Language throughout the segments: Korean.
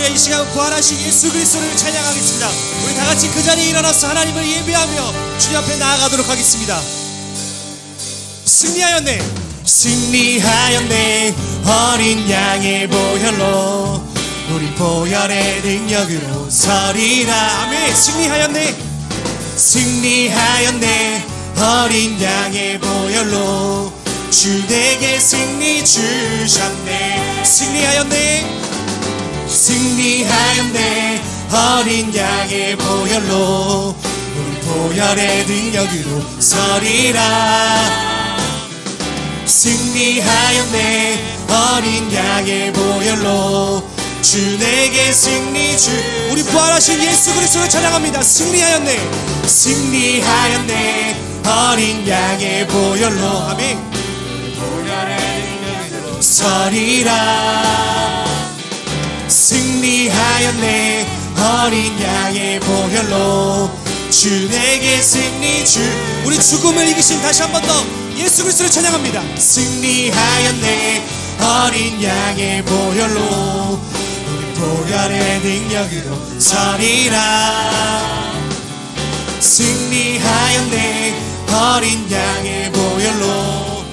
할렐루야. 이 시간 부활하신 예수 그리스도를 찬양하겠습니다. 우리 다같이 그 자리에 일어나서 하나님을 예배하며 주님 앞에 나아가도록 하겠습니다. 승리하였네, 승리하였네. 어린 양의 보혈로 우리 보혈의 능력으로 서리라. 아멘. 승리하였네, 승리하였네. 어린 양의 보혈로 주 내게 승리 주셨네. 승리하였네, 승리하였네. 어린 양의 보혈로 우리 보혈의 능력으로 서리라. 승리하였네. 어린 양의 보혈로 주 내게 승리 주. 우리 부활하신 예수 그리스도를 찬양합니다. 승리하였네, 승리하였네. 어린 양의 보혈로. 아멘. 보혈의 능력으로 서리라. 승리하였네. 어린 양의 보혈로 주 내게 승리 주. 우리 죽음을 이기신 다시 한 번 더 예수 그리스도를 찬양합니다. 승리하였네. 어린 양의 보혈로 우리 보혈의 능력으로 서리라. 승리하였네. 어린 양의 보혈로.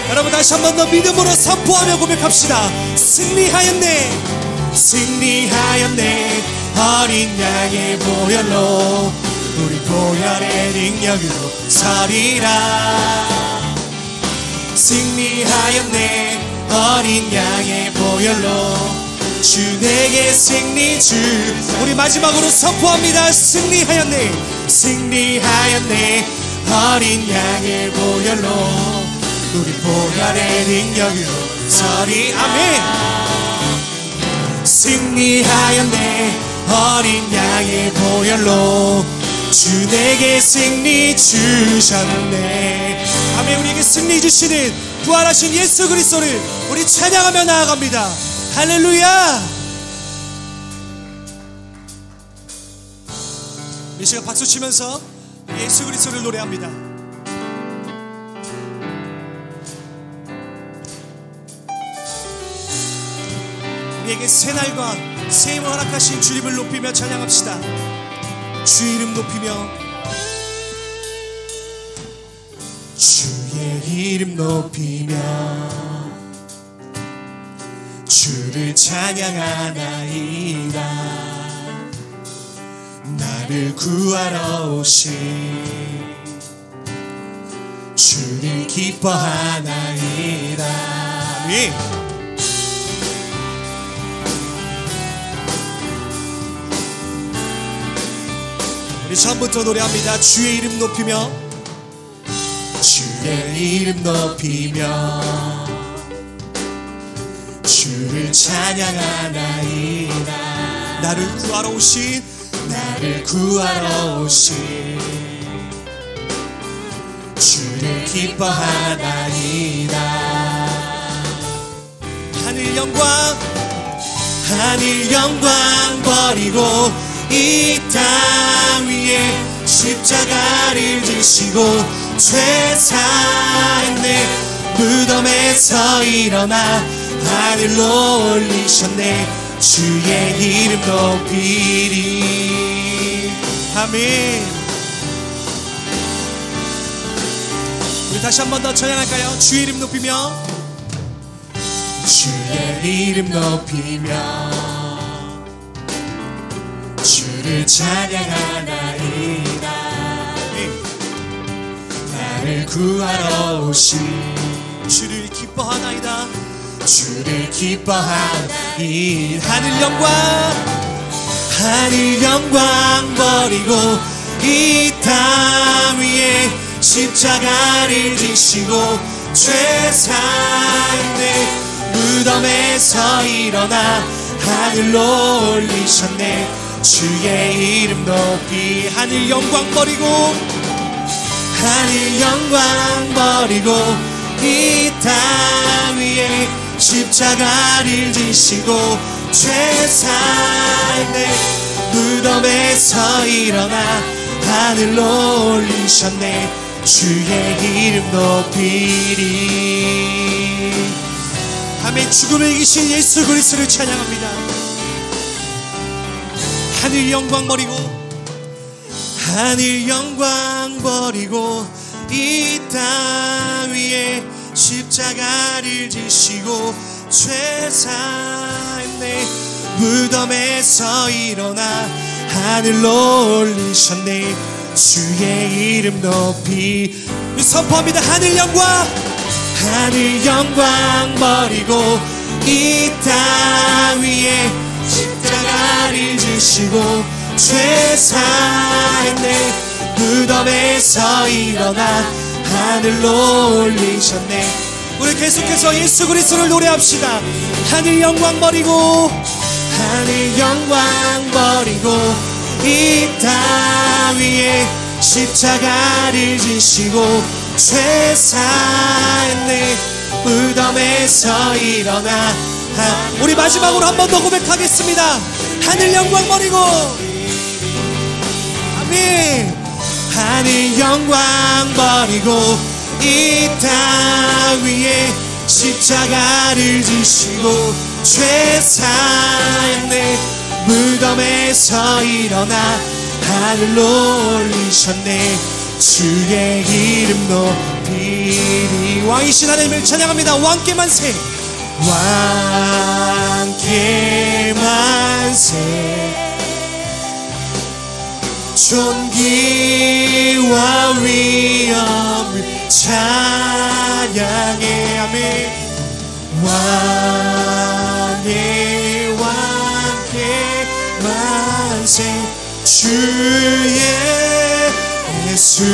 여러분 다시 한 번 더 믿음으로 선포하며 고백합시다. 승리하였네, 승리하였네. 어린 양의 보혈로 우리 보혈의 능력으로 서리라. 승리하였네. 어린 양의 보혈로 주 내게 승리 주. 우리 마지막으로 선포합니다. 승리하였네, 승리하였네. 어린 양의 보혈로 우리 보혈의 능력으로 서리. 아멘. 승리하였네. 어린 양의 보혈로 주 내게 승리 주셨네. 아멘. 우리에게 승리 주시는 부활하신 예수 그리스도를 우리 찬양하며 나아갑니다. 할렐루야. 이 시간 박수 치면서 예수 그리스도를 노래합니다. 우리에게 새날과 새 힘을 허락하신 주님을 높이며 찬양합시다. 주 이름 높이며, 주의 이름 높이며 주를 찬양하나이다. 나를 구하러 오신 주를 기뻐하나이다. 아멘. 우리 처음부터 노래합니다. 주의 이름 높이며, 주의 이름 높이며 주를 찬양하나이다. 나를 구하러 오신, 나를 구하러 오신 주를 기뻐하나이다. 하늘 영광, 하늘 영광 버리고 이 땅 위에 십자가를 지시고 죄 사했네. 무덤에서 일어나 하늘로 올리셨네. 주의 이름 높이리. 아멘. 우리 다시 한 번 더 찬양할까요? 주의 이름 높이며, 주의 이름 높이며 주를 찬양하나이다. 나를 구하러 오신 주를 기뻐하나이다. 주를 기뻐하나이. 하늘 영광, 하늘 영광 버리고 이 땅 위에 십자가를 지시고 죄 사했네. 무덤에서 일어나 하늘로 올리셨네. 주의 이름 높이. 하늘 영광 버리고, 하늘 영광 버리고 이 땅 위에 십자가를 지시고 죄 사했네. 무덤에서 일어나 하늘로 올리셨네. 주의 이름 높이리. 아멘. 죽음을 이기신 예수 그리스도를 찬양합니다. 하늘 영광 버리고 하늘 영광 버리고 이 땅 위에 십자가를 지시고 죄 사했네. 무덤에서 일어나 하늘로 올리셨네. 주의 이름 높이 선포합니다. 하늘 영광 버리고 이 땅 위에 십자가를 지시고 죄 사했네. 무덤에서 일어나 하늘로 올리셨네. 우리 계속해서 예수 그리스도를 노래합시다. 하늘 영광 버리고 하늘 영광 버리고 이 땅 위에 십자가를 지시고 죄 사했네. 무덤에서 일어나 우리 마지막으로 한 번 더 고백하겠습니다. 하늘 영광 버리고 아멘. 하늘 영광 버리고 이 땅 위에 십자가를 지시고 죄 사했네. 무덤에서 일어나 하늘로 올리셨네. 주의 이름 높이리. 왕이신 하나님을 찬양합니다. 왕께 만세 왕께 만세. 존귀와 위엄을 찬양해. 아멘. 왕의 왕께 만세. 주의 예수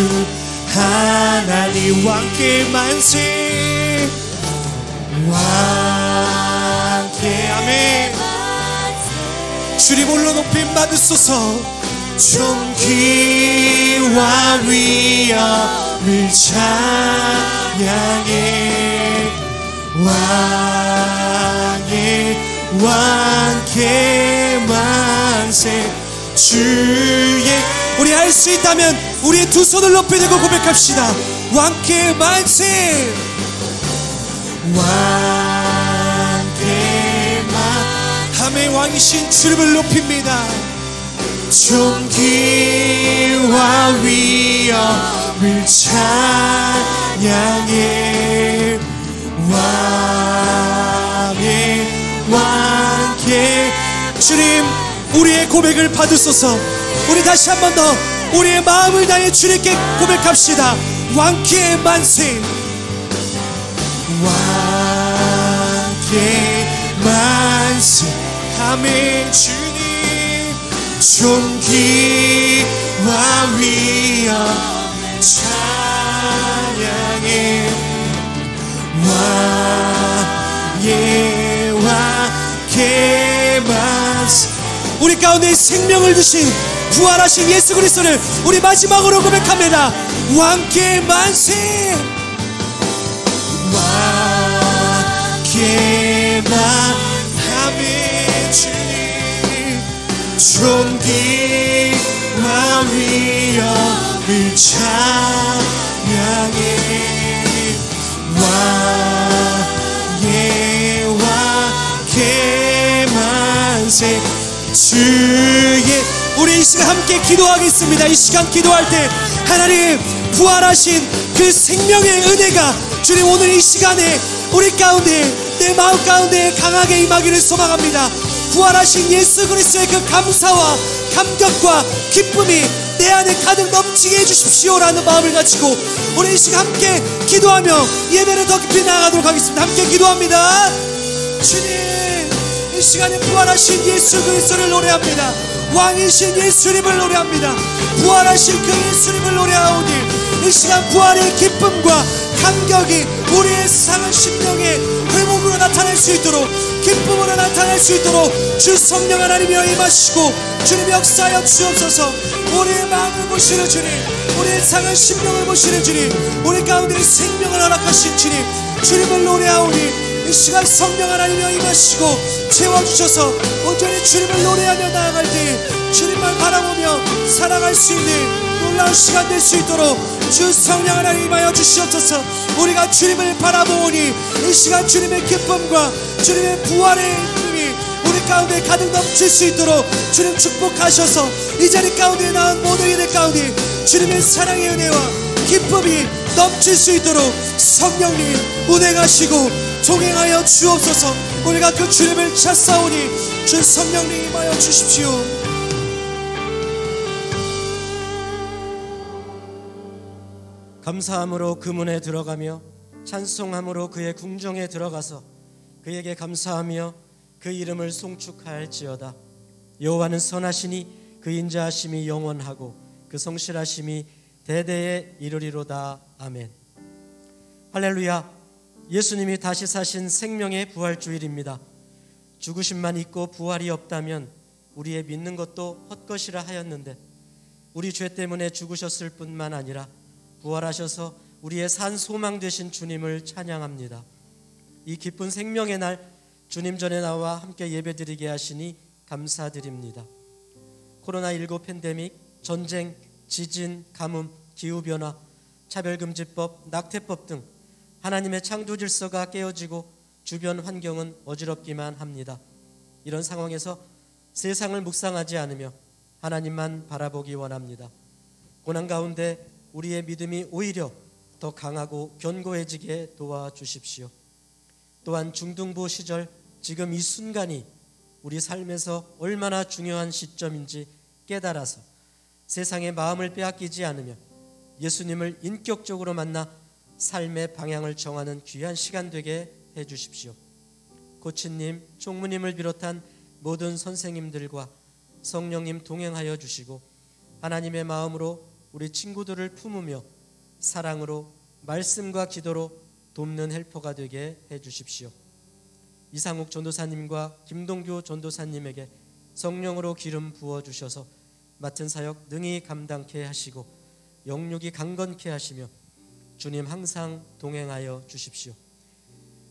하나님 왕께 만세. 왕께 아멘. 주님 홀로 높임 받으소서. 존귀와 위엄을 찬양해. 왕의 왕께 만세. 주의 우리 할 수 있다면 우리의 두 손을 높이 들고 고백합시다. 왕께 만세. 왕께 만세. 왕이신 주님을 높입니다. 존귀와 위엄을 찬양해. 왕의 왕께 주님 우리의 고백을 받으소서. 우리 다시 한 번 더 우리의 마음을 다해 주님께 고백합시다. 왕께 만세. 왕께 만세. 아멘. 주님 존귀와 위엄 찬양해. 왕의 왕께 만세. 우리 가운데 생명을 주신 부활하신 예수 그리스도를 우리 마지막으로 고백합니다. 왕께 만세. 왕께 만세. 주님 존귀와 위엄을 찬양해. 왕의 왕께 만세. 주의 우리 이 시간 함께 기도하겠습니다. 이 시간 기도할 때 하나님 부활하신 그 생명의 은혜가 주님 오늘 이 시간에 우리 가운데 내 마음 가운데 강하게 임하기를 소망합니다. 부활하신 예수 그리스도의 그 감사와 감격과 기쁨이 내 안에 가득 넘치게 해주십시오라는 마음을 가지고 우리 이 시간 함께 기도하며 예배를 더 깊이 나아가도록 하겠습니다. 함께 기도합니다. 주님 이 시간에 부활하신 예수 그리스도를 노래합니다. 왕이신 예수님을 노래합니다. 부활하신 그 예수님을 노래하오니 이 시간 부활의 기쁨과 감격이 우리의 상한 심령의 회복으로 나타날 수 있도록 기쁨으로 나타날 수 있도록 주 성령 하나님이여 임하시고 주님 역사하여 주옵소서. 우리의 마음을 보시는 주님, 우리의 상한 심령을 보시는 주님, 우리 가운데 생명을 허락하신 주님, 주님을 노래하오니 이 시간 성령 하나님이여 임하시고 채워주셔서 온전히 주님을 노래하며 나아갈 때 주님만 바라보며 살아갈 수 있는 놀라운 시간 될 수 있도록 주 성령 하나님 임하여 주시옵소서. 우리가 주님을 바라보오니 이 시간 주님의 기쁨과 주님의 부활의 힘이 우리 가운데 가득 넘칠 수 있도록 주님 축복하셔서 이 자리 가운데 나온 모든 이들 가운데 주님의 사랑의 은혜와 기쁨이 넘칠 수 있도록 성령님 운행하시고 동행하여 주옵소서. 우리가 그 주님을 찾사오니 주 성령님 임하여 주십시오. 감사함으로 그 문에 들어가며 찬송함으로 그의 궁정에 들어가서 그에게 감사하며 그 이름을 송축할지어다. 여호와는 선하시니 그 인자하심이 영원하고 그 성실하심이 대대에 이르리로다. 아멘. 할렐루야. 예수님이 다시 사신 생명의 부활주일입니다. 죽으심만 있고 부활이 없다면 우리의 믿는 것도 헛것이라 하였는데 우리 죄 때문에 죽으셨을 뿐만 아니라 부활하셔서 우리의 산 소망 되신 주님을 찬양합니다. 이 기쁜 생명의 날 주님 전에 나와 함께 예배드리게 하시니 감사드립니다. 코로나19 팬데믹, 전쟁, 지진, 가뭄, 기후변화, 차별금지법, 낙태법 등 하나님의 창조 질서가 깨어지고 주변 환경은 어지럽기만 합니다. 이런 상황에서 세상을 묵상하지 않으며 하나님만 바라보기 원합니다. 고난 가운데 우리의 믿음이 오히려 더 강하고 견고해지게 도와주십시오. 또한 중등부 시절 지금 이 순간이 우리 삶에서 얼마나 중요한 시점인지 깨달아서 세상의 마음을 빼앗기지 않으며 예수님을 인격적으로 만나 삶의 방향을 정하는 귀한 시간 되게 해주십시오. 코치님, 총무님을 비롯한 모든 선생님들과 성령님 동행하여 주시고 하나님의 마음으로 우리 친구들을 품으며 사랑으로 말씀과 기도로 돕는 헬퍼가 되게 해주십시오. 이상욱 전도사님과 김동규 전도사님에게 성령으로 기름 부어주셔서 맡은 사역 능히 감당케 하시고 영육이 강건케 하시며 주님 항상 동행하여 주십시오.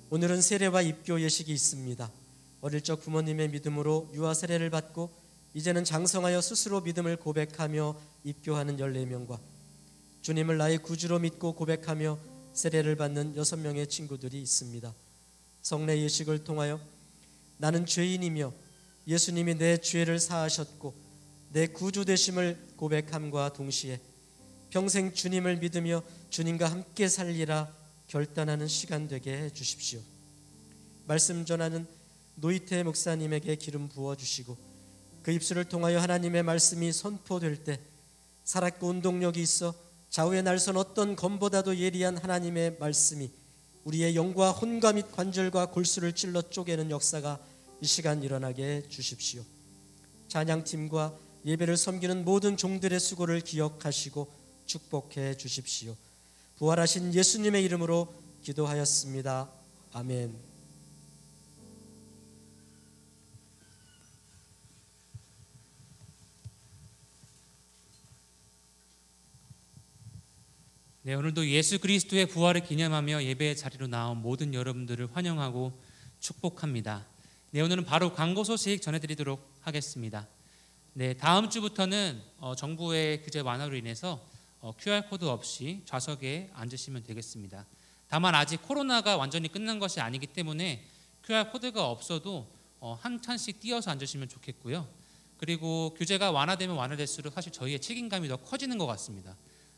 오늘은 세례와 입교 예식이 있습니다. 어릴 적 부모님의 믿음으로 유아 세례를 받고 이제는 장성하여 스스로 믿음을 고백하며 입교하는 14명과 주님을 나의 구주로 믿고 고백하며 세례를 받는 6명의 친구들이 있습니다. 성례 예식을 통하여 나는 죄인이며 예수님이 내 죄를 사하셨고 내 구주 되심을 고백함과 동시에 평생 주님을 믿으며 주님과 함께 살리라 결단하는 시간 되게 해주십시오. 말씀 전하는 노이태 목사님에게 기름 부어주시고 그 입술을 통하여 하나님의 말씀이 선포될 때 살았고 운동력이 있어 좌우의 날선 어떤 검보다도 예리한 하나님의 말씀이 우리의 영과 혼과 및 관절과 골수를 찔러 쪼개는 역사가 이 시간 일어나게 해주십시오. 찬양팀과 예배를 섬기는 모든 종들의 수고를 기억하시고 축복해 주십시오. 부활하신 예수님의 이름으로 기도하였습니다. 아멘. 네, 오늘도 예수 그리스도의 부활을 기념하며 예배의 자리로 나온 모든 여러분들을 환영하고 축복합니다. 네, 오늘은 바로 광고 소식 전해드리도록 하겠습니다. 네, 다음 주부터는 정부의 규제 완화로 인해서 QR코드 없이 좌석에 앉으시면 되겠습니다. 다만 아직 코로나가 완전히 끝난 것이 아니기 때문에 QR코드가 없어도 한 칸씩 띄어서 앉으시면 좋겠고요. 그리고 규제가 완화되면 완화될수록 사실 저희의 책임감이 더 커지는 것 같습니다.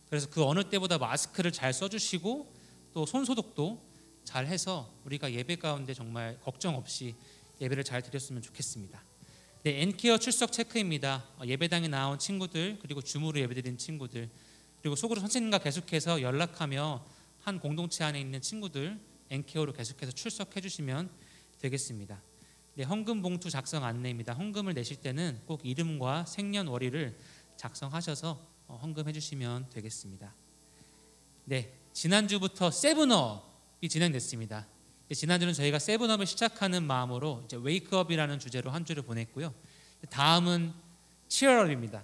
그래서 그 어느 때보다 마스크를 잘 써주시고 또 손소독도 잘 해서 우리가 예배 가운데 정말 걱정 없이 예배를 잘 드렸으면 좋겠습니다. 네, 엔케어 출석 체크입니다. 예배당에 나온 친구들 그리고 줌으로 예배드린 친구들 그리고 속으로 선생님과 계속해서 연락하며 한 공동체 안에 있는 친구들 엔케어로 계속해서 출석해 주시면 되겠습니다. 네, 헌금 봉투 작성 안내입니다. 헌금을 내실 때는 꼭 이름과 생년월일을 작성하셔서 헌금해 주시면 되겠습니다. 네, 지난주부터 세븐업이 진행됐습니다. 지난주는 저희가 세븐업을 시작하는 마음으로 이제 웨이크업이라는 주제로 한 주를 보냈고요. 다음은 치얼업입니다.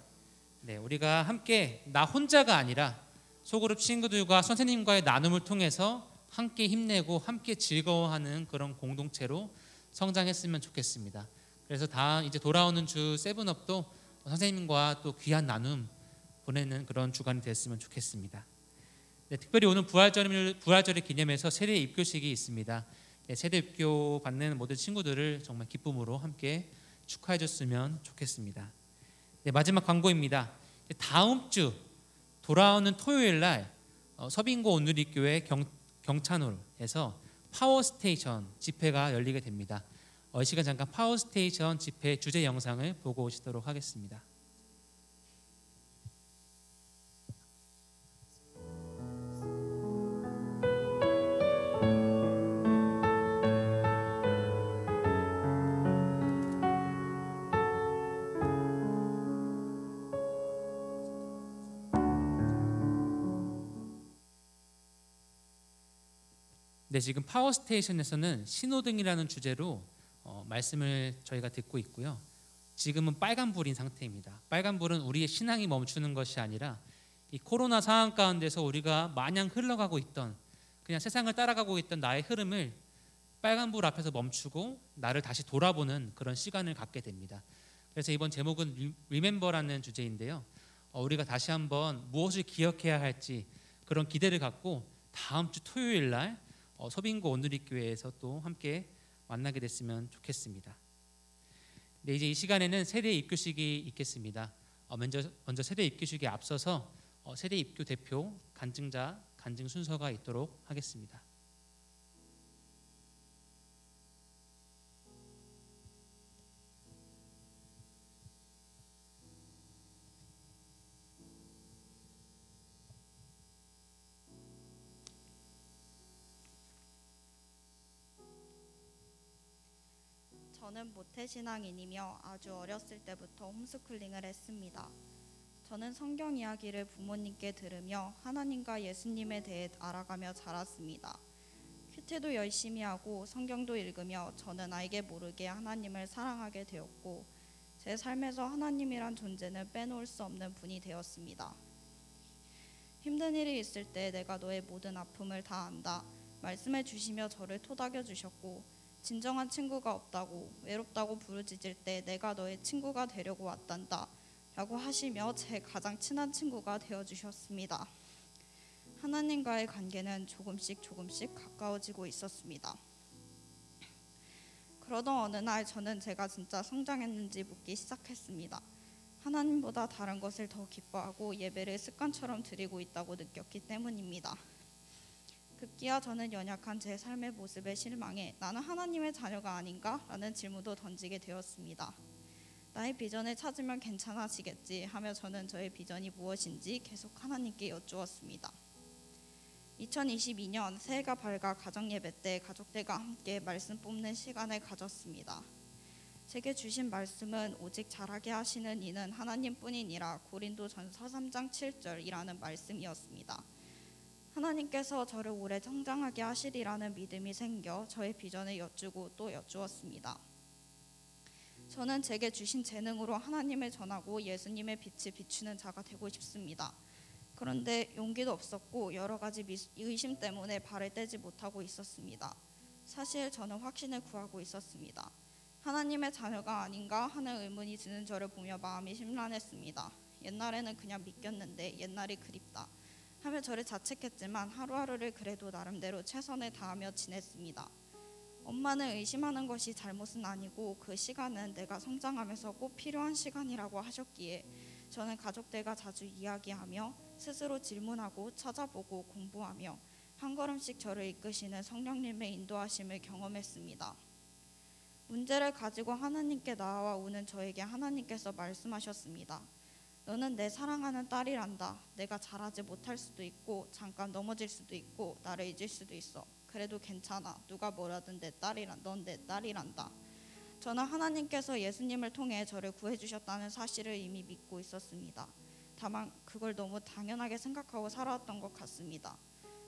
네, 우리가 함께 나 혼자가 아니라 소그룹 친구들과 선생님과의 나눔을 통해서 함께 힘내고 함께 즐거워하는 그런 공동체로 성장했으면 좋겠습니다. 그래서 다음 이제 돌아오는 주 세븐업도 선생님과 또 귀한 나눔 보내는 그런 주간이 됐으면 좋겠습니다. 네, 특별히 오늘 부활절을 기념해서 세례 입교식이 있습니다. 네, 세례 입교 받는 모든 친구들을 정말 기쁨으로 함께 축하해 줬으면 좋겠습니다. 네, 마지막 광고입니다. 다음 주 돌아오는 토요일 날 서빙고 온누리교회 경찬홀에서 파워스테이션 집회가 열리게 됩니다. 이 시간 잠깐 파워스테이션 집회 주제 영상을 보고 오시도록 하겠습니다. 네, 지금 파워스테이션에서는 신호등이라는 주제로 말씀을 저희가 듣고 있고요. 지금은 빨간불인 상태입니다. 빨간불은 우리의 신앙이 멈추는 것이 아니라 이 코로나 상황 가운데서 우리가 마냥 흘러가고 있던, 그냥 세상을 따라가고 있던 나의 흐름을 빨간불 앞에서 멈추고 나를 다시 돌아보는 그런 시간을 갖게 됩니다. 그래서 이번 제목은 Remember라는 주제인데요. 우리가 다시 한번 무엇을 기억해야 할지 그런 기대를 갖고 다음 주 토요일 날 서빙고 온누리교회에서 또 함께 만나게 됐으면 좋겠습니다. 네, 이제 이 시간에는 세대 입교식이 있겠습니다. 먼저 세대 입교식에 앞서서 세대 입교 대표 간증자 간증 순서가 있도록 하겠습니다. 저는 모태신앙인이며 아주 어렸을 때부터 홈스쿨링을 했습니다. 저는 성경 이야기를 부모님께 들으며 하나님과 예수님에 대해 알아가며 자랐습니다. 큐티도 열심히 하고 성경도 읽으며 저는 알게 모르게 하나님을 사랑하게 되었고 제 삶에서 하나님이란 존재는 빼놓을 수 없는 분이 되었습니다. 힘든 일이 있을 때 내가 너의 모든 아픔을 다 안다 말씀해 주시며 저를 토닥여 주셨고 진정한 친구가 없다고 외롭다고 부르짖을 때 내가 너의 친구가 되려고 왔단다 라고 하시며 제 가장 친한 친구가 되어주셨습니다. 하나님과의 관계는 조금씩 가까워지고 있었습니다. 그러던 어느 날 저는 제가 진짜 성장했는지 묻기 시작했습니다. 하나님보다 다른 것을 더 기뻐하고 예배를 습관처럼 드리고 있다고 느꼈기 때문입니다. 급기야 저는 연약한 제 삶의 모습에 실망해 나는 하나님의 자녀가 아닌가? 라는 질문도 던지게 되었습니다. 나의 비전을 찾으면 괜찮아지겠지 하며 저는 저의 비전이 무엇인지 계속 하나님께 여쭈었습니다. 2022년 새해가 밝아 가정예배 때 가족들과 함께 말씀 뽑는 시간을 가졌습니다. 제게 주신 말씀은 오직 잘하게 하시는 이는 하나님뿐이니라 고린도전서 3장 7절이라는 말씀이었습니다. 하나님께서 저를 오래 성장하게 하시리라는 믿음이 생겨 저의 비전을 여쭈고 또 여쭈었습니다. 저는 제게 주신 재능으로 하나님을 전하고 예수님의 빛을 비추는 자가 되고 싶습니다. 그런데 용기도 없었고 여러 가지 의심 때문에 발을 떼지 못하고 있었습니다. 사실 저는 확신을 구하고 있었습니다. 하나님의 자녀가 아닌가 하는 의문이 드는 저를 보며 마음이 심란했습니다. 옛날에는 그냥 믿겼는데 옛날이 그립다 하며 저를 자책했지만 하루하루를 그래도 나름대로 최선을 다하며 지냈습니다. 엄마는 의심하는 것이 잘못은 아니고 그 시간은 내가 성장하면서 꼭 필요한 시간이라고 하셨기에 저는 가족들과 자주 이야기하며 스스로 질문하고 찾아보고 공부하며 한 걸음씩 저를 이끄시는 성령님의 인도하심을 경험했습니다. 문제를 가지고 하나님께 나아와 우는 저에게 하나님께서 말씀하셨습니다. 너는 내 사랑하는 딸이란다. 내가 잘하지 못할 수도 있고 잠깐 넘어질 수도 있고 나를 잊을 수도 있어. 그래도 괜찮아. 누가 뭐라든 넌 내 딸이란다. 저는 하나님께서 예수님을 통해 저를 구해주셨다는 사실을 이미 믿고 있었습니다. 다만 그걸 너무 당연하게 생각하고 살아왔던 것 같습니다.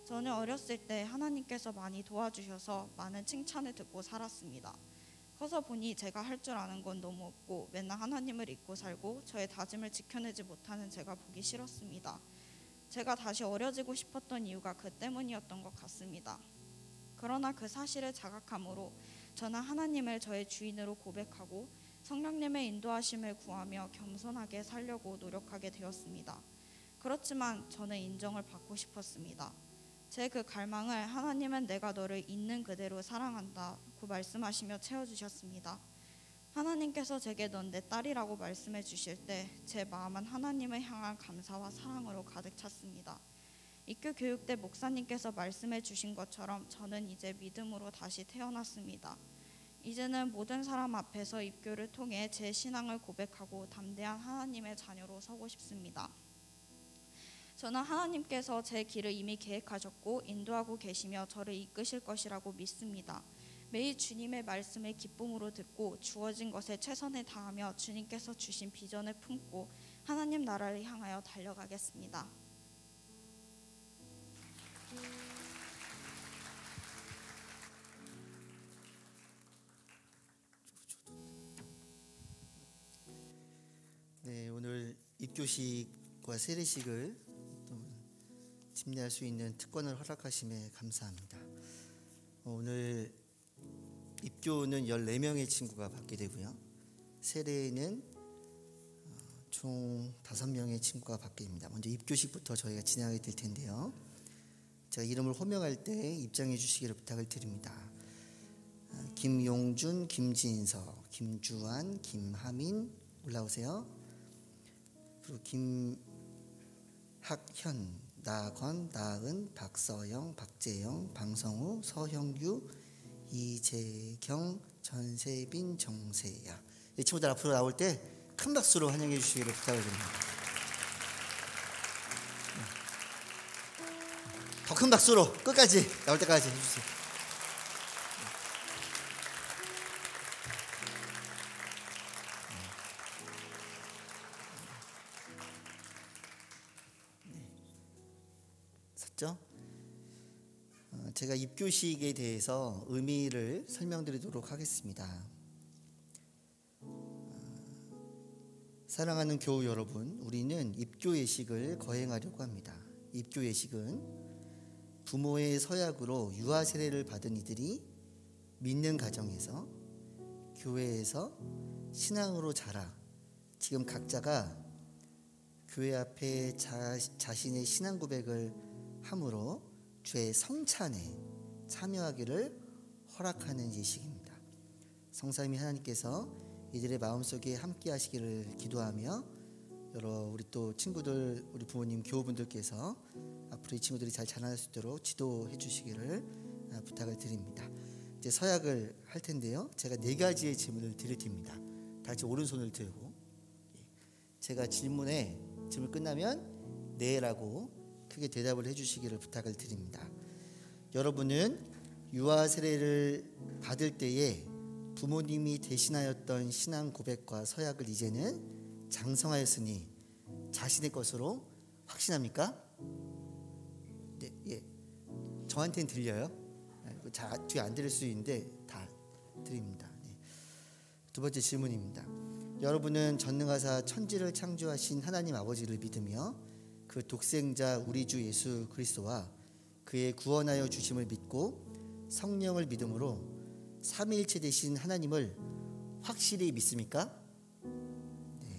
저는 어렸을 때 하나님께서 많이 도와주셔서 많은 칭찬을 듣고 살았습니다. 커서 보니 제가 할 줄 아는 건 너무 없고 맨날 하나님을 잊고 살고 저의 다짐을 지켜내지 못하는 제가 보기 싫었습니다. 제가 다시 어려지고 싶었던 이유가 그 때문이었던 것 같습니다. 그러나 그 사실을 자각함으로 저는 하나님을 저의 주인으로 고백하고 성령님의 인도하심을 구하며 겸손하게 살려고 노력하게 되었습니다. 그렇지만 저는 인정을 받고 싶었습니다. 제 그 갈망을 하나님은 내가 너를 있는 그대로 사랑한다고 말씀하시며 채워주셨습니다. 하나님께서 제게 넌 내 딸이라고 말씀해 주실 때 제 마음은 하나님을 향한 감사와 사랑으로 가득 찼습니다. 입교 교육 때 목사님께서 말씀해 주신 것처럼 저는 이제 믿음으로 다시 태어났습니다. 이제는 모든 사람 앞에서 입교를 통해 제 신앙을 고백하고 담대한 하나님의 자녀로 서고 싶습니다. 저는 하나님께서 제 길을 이미 계획하셨고 인도하고 계시며 저를 이끄실 것이라고 믿습니다. 매일 주님의 말씀을 기쁨으로 듣고 주어진 것에 최선을 다하며 주님께서 주신 비전을 품고 하나님 나라를 향하여 달려가겠습니다. 네, 오늘 입교식과 세례식을 또 집례할 수 있는 특권을 허락하심에 감사합니다. 오늘 입교는 14명의 친구가 받게 되고요. 세례는 총 5명의 친구가 받게 됩니다. 먼저 입교식부터 저희가 진행하게 될 텐데요. 제가 이름을 호명할 때 입장해 주시기를 부탁을 드립니다. 김용준, 김진서, 김주환, 김하민 올라오세요. 그리고 김학현, 나건, 나은, 박서영, 박재영, 방성우, 서형규, 이재경, 전세빈, 정세야. 이 친구들 앞으로 나올 때 큰 박수로 환영해 주시기를 부탁을 드립니다. 더 큰 박수로 끝까지 나올 때까지 해주세요. 섰죠? 제가 입교식에 대해서 의미를 설명드리도록 하겠습니다. 사랑하는 교우 여러분, 우리는 입교 예식을 거행하려고 합니다. 입교 예식은 부모의 서약으로 유아 세례를 받은 이들이 믿는 가정에서 교회에서 신앙으로 자라 지금 각자가 교회 앞에 자신의 신앙 고백을 함으로 주의 성찬에 참여하기를 허락하는 예식입니다. 성삼위 하나님께서 이들의 마음속에 함께 하시기를 기도하며 우리 또 친구들, 우리 부모님, 교우분들께서 앞으로 이 친구들이 잘 자라날 수 있도록 지도해 주시기를 부탁을 드립니다. 이제 서약을 할 텐데요. 제가 4가지의 질문을 드릴 테니까 다 같이 오른손을 들고 제가 질문 끝나면 네라고 크게 대답을 해주시기를 부탁을 드립니다. 여러분은 유아 세례를 받을 때에 부모님이 대신하였던 신앙 고백과 서약을 이제는 장성하였으니 자신의 것으로 확신합니까? 네, 예. 저한테는 들려요. 뒤에 안 들릴 수 있는데 다 드립니다. 네. 2번째 질문입니다. 여러분은 전능하사 천지를 창조하신 하나님 아버지를 믿으며 그 독생자 우리 주 예수 그리스도와 그의 구원하여 주심을 믿고 성령을 믿음으로 삼위일체 되신 하나님을 확실히 믿습니까? 네.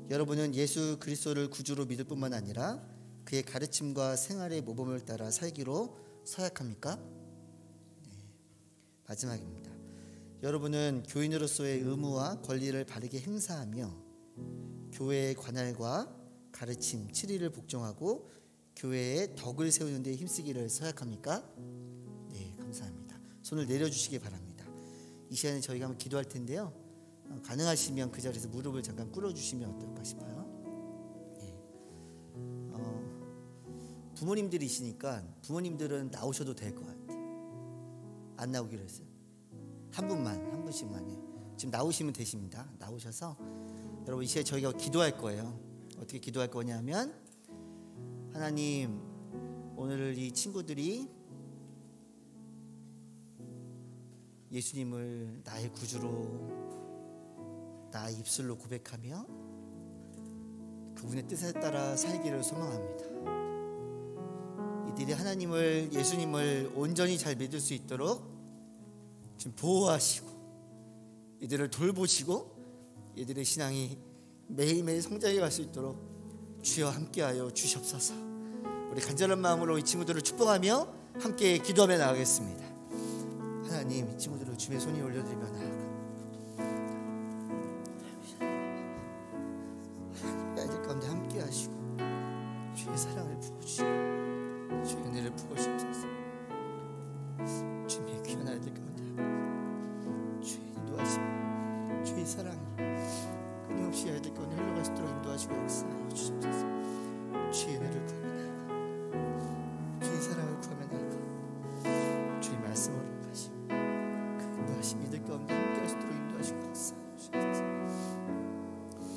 여러분은 예수 그리스도를 구주로 믿을 뿐만 아니라 그의 가르침과 생활의 모범을 따라 살기로 서약합니까? 네. 마지막입니다. 여러분은 교인으로서의 의무와 권리를 바르게 행사하며 교회의 관할과 가르침, 치리를 복종하고 교회의 덕을 세우는 데 힘쓰기를 서약합니까? 네, 감사합니다. 손을 내려주시기 바랍니다. 이 시간에 저희가 한번 기도할 텐데요. 가능하시면 그 자리에서 무릎을 잠깐 꿇어주시면 어떨까 싶어요. 네. 부모님들이시니까 부모님들은 나오셔도 될 것 같아요. 안 나오기로 했어요. 한 분씩만. 지금 나오시면 되십니다. 나오셔서 여러분 이 시간에 저희가 기도할 거예요. 어떻게 기도할 거냐면 하나님, 오늘 이 친구들이 예수님을 나의 구주로 나의 입술로 고백하며 그분의 뜻에 따라 살기를 소망합니다. 이들이 하나님을, 예수님을 온전히 잘 믿을 수 있도록 지금 보호하시고 이들을 돌보시고 이들의 신앙이 매일매일 성장해 갈 수 있도록 주여 함께하여 주시옵소서. 우리 간절한 마음으로 이 친구들을 축복하며 함께 기도하며 나가겠습니다. 하나님, 이 친구들을 주의 손에 올려드리며 나아가 주의 사랑이 끊임없이 아이들 가운데 흘러갈 수 있도록 인도하시고 역사하여 주옵소서. 주의 은혜를 구하며 나아가, 주의 사랑을 구하며 나아가, 주의 말씀으로 가시고 그 인도하심 이들 가운데 함께할 수 있도록 인도하시고 역사하여 주옵소서.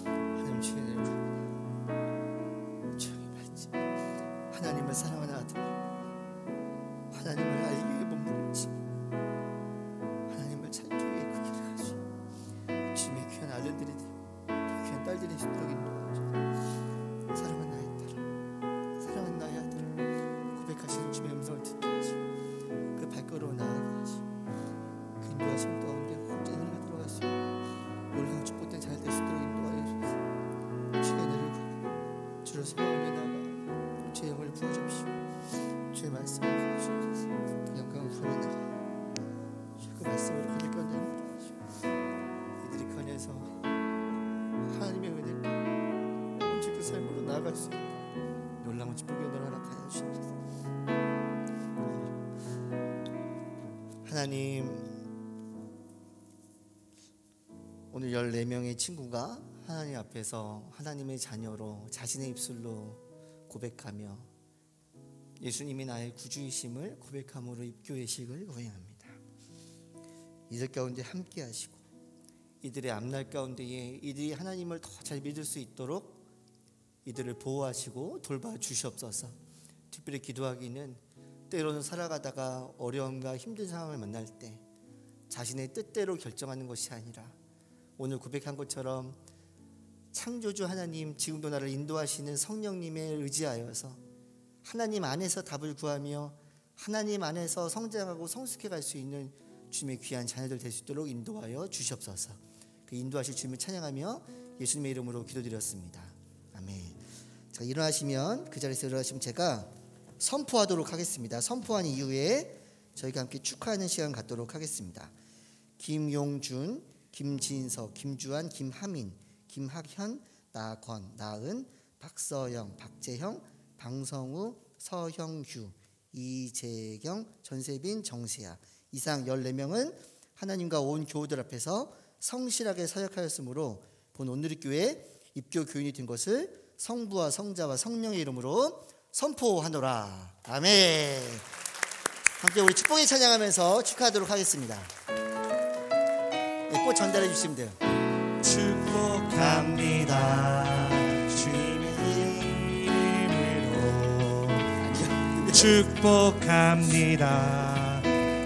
하나님 주의 은혜를 구하며 조용히 말지. 하나님을 사랑하는 아들, 하나님을 알기 위해 몸부림치고 하나님을 찾기 위해 그 길을 가시고 주님의 귀한 아들들이 되고 귀한 딸들이 되도록 인도하시고 사랑하는 나의 딸, 사랑하는 나의 아들 고백하시는 주님의 음성을 듣게 하시고 그 발걸음으로 나아가게 하시고 그 인도하심 가운데 혼자 흐르게 들어갈 수 있고 올라온 축복된 잘 될 수 있도록 인도하여 주소서. 주의 은혜를 구하고 주를 소망하며 나아가 주의 영을 부어주십시오. 주의 말씀을 부어주옵소서. 영광을 구하며 나아가 그 말씀으로 그들 가운데 함께하시고 이들이 그 안에서 하나님의 은혜가 온전히 그 삶으로 나아갈 수 있는 놀라운 축복의 은혜를 허락하여 주옵소서. 하나님, 오늘 14명의 친구가 하나님 앞에서 하나님의 자녀로 자신의 입술로 고백하며 예수님이 나의 구주이심을 고백함으로 입교회식을 거행합니다. 이들 가운데 함께 하시고 이들의 앞날 가운데에 이들이 하나님을 더 잘 믿을 수 있도록 이들을 보호하시고 돌봐주시옵소서. 특별히 기도하기는 때로는 살아가다가 어려움과 힘든 상황을 만날 때 자신의 뜻대로 결정하는 것이 아니라 오늘 고백한 것처럼 창조주 하나님, 지금도 나를 인도하시는 성령님에 의지하여서 하나님 안에서 답을 구하며 하나님 안에서 성장하고 성숙해 갈 수 있는 주님의 귀한 자녀들 될 수 있도록 인도하여 주시옵소서. 그 인도하실 주님을 찬양하며 예수님의 이름으로 기도드렸습니다. 아멘. 자, 일어나시면 그 자리에서 일어나시면 제가 선포하도록 하겠습니다. 선포한 이후에 저희가 함께 축하하는 시간 갖도록 하겠습니다. 김용준, 김진석, 김주한, 김하민, 김학현, 나건, 나은, 박서영, 박재형, 방성우, 서형규, 이재경, 전세빈, 정세아 이상 14명은 하나님과 온 교우들 앞에서 성실하게 사역하였으므로 본 온누리교회 입교 교인이 된 것을 성부와 성자와 성령의 이름으로 선포하노라. 아멘. 함께 우리 축복의 찬양하면서 축하하도록 하겠습니다. 네, 꽃 전달해 주시면 돼요. 축복합니다. 주님의 이름으로 축복합니다.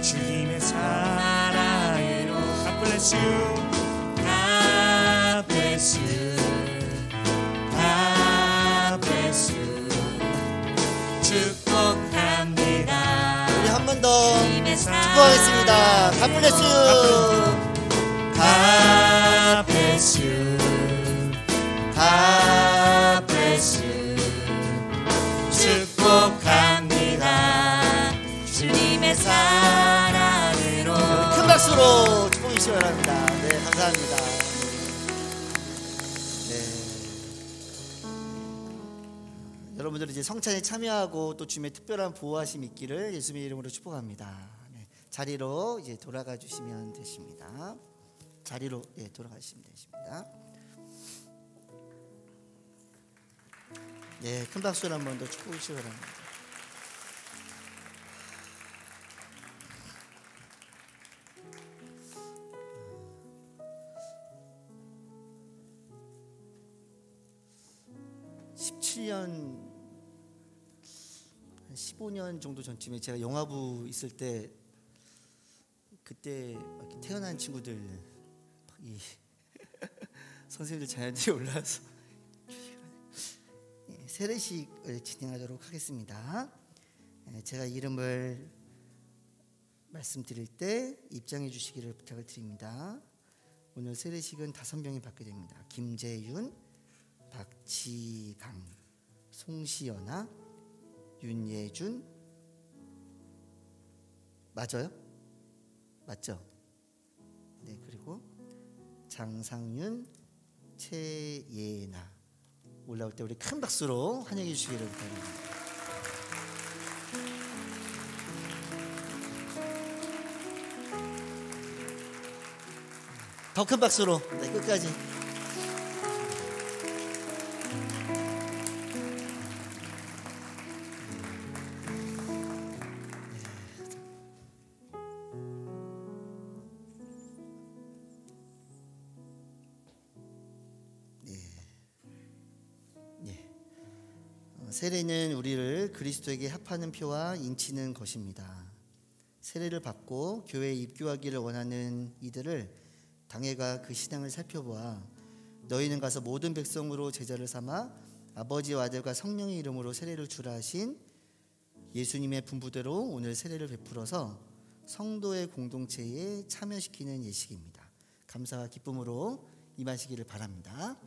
주님의 사랑으로 God bless you. God bless you. God bless you. 축복합니다. 우리 한 번 더 축복하겠습니다. God bless you. God bless you. God bless you. 축복합니다. 주님의 사랑으로. 큰 박수로 축복해 주시기 바랍니다. 네, 감사합니다. 네. 여러분들 이제 성찬에 참여하고 또 주님의 특별한 보호하심 있기를 예수님의 이름으로 축복합니다. 네, 자리로 이제 돌아가 주시면 되십니다. 자리로 돌아가시면 되십니다. 네, 큰 박수로 한 번 더 축복해 주시기 바랍니다. 한 15년 정도 전쯤에 제가 영화부 있을 때 그때 태어난 친구들 이 선생님들 자녀들이 올라와서 세례식을 진행하도록 하겠습니다. 제가 이름을 말씀드릴 때 입장해 주시기를 부탁을 드립니다. 오늘 세례식은 5명이 받게 됩니다. 김재윤, 박지강, 송시연아, 윤예준, 맞아요? 맞죠? 네, 그리고 장상윤, 최예나 올라올 때 우리 큰 박수로 환영해 주시기를 바랍니다. 더 큰 박수로 네, 끝까지. 세례는 우리를 그리스도에게 합하는 표와 인치는 것입니다. 세례를 받고 교회에 입교하기를 원하는 이들을 당회가 그 신앙을 살펴보아 너희는 가서 모든 백성으로 제자를 삼아 아버지와 아들과 성령의 이름으로 세례를 주라 하신 예수님의 분부대로 오늘 세례를 베풀어서 성도의 공동체에 참여시키는 예식입니다. 감사와 기쁨으로 임하시기를 바랍니다.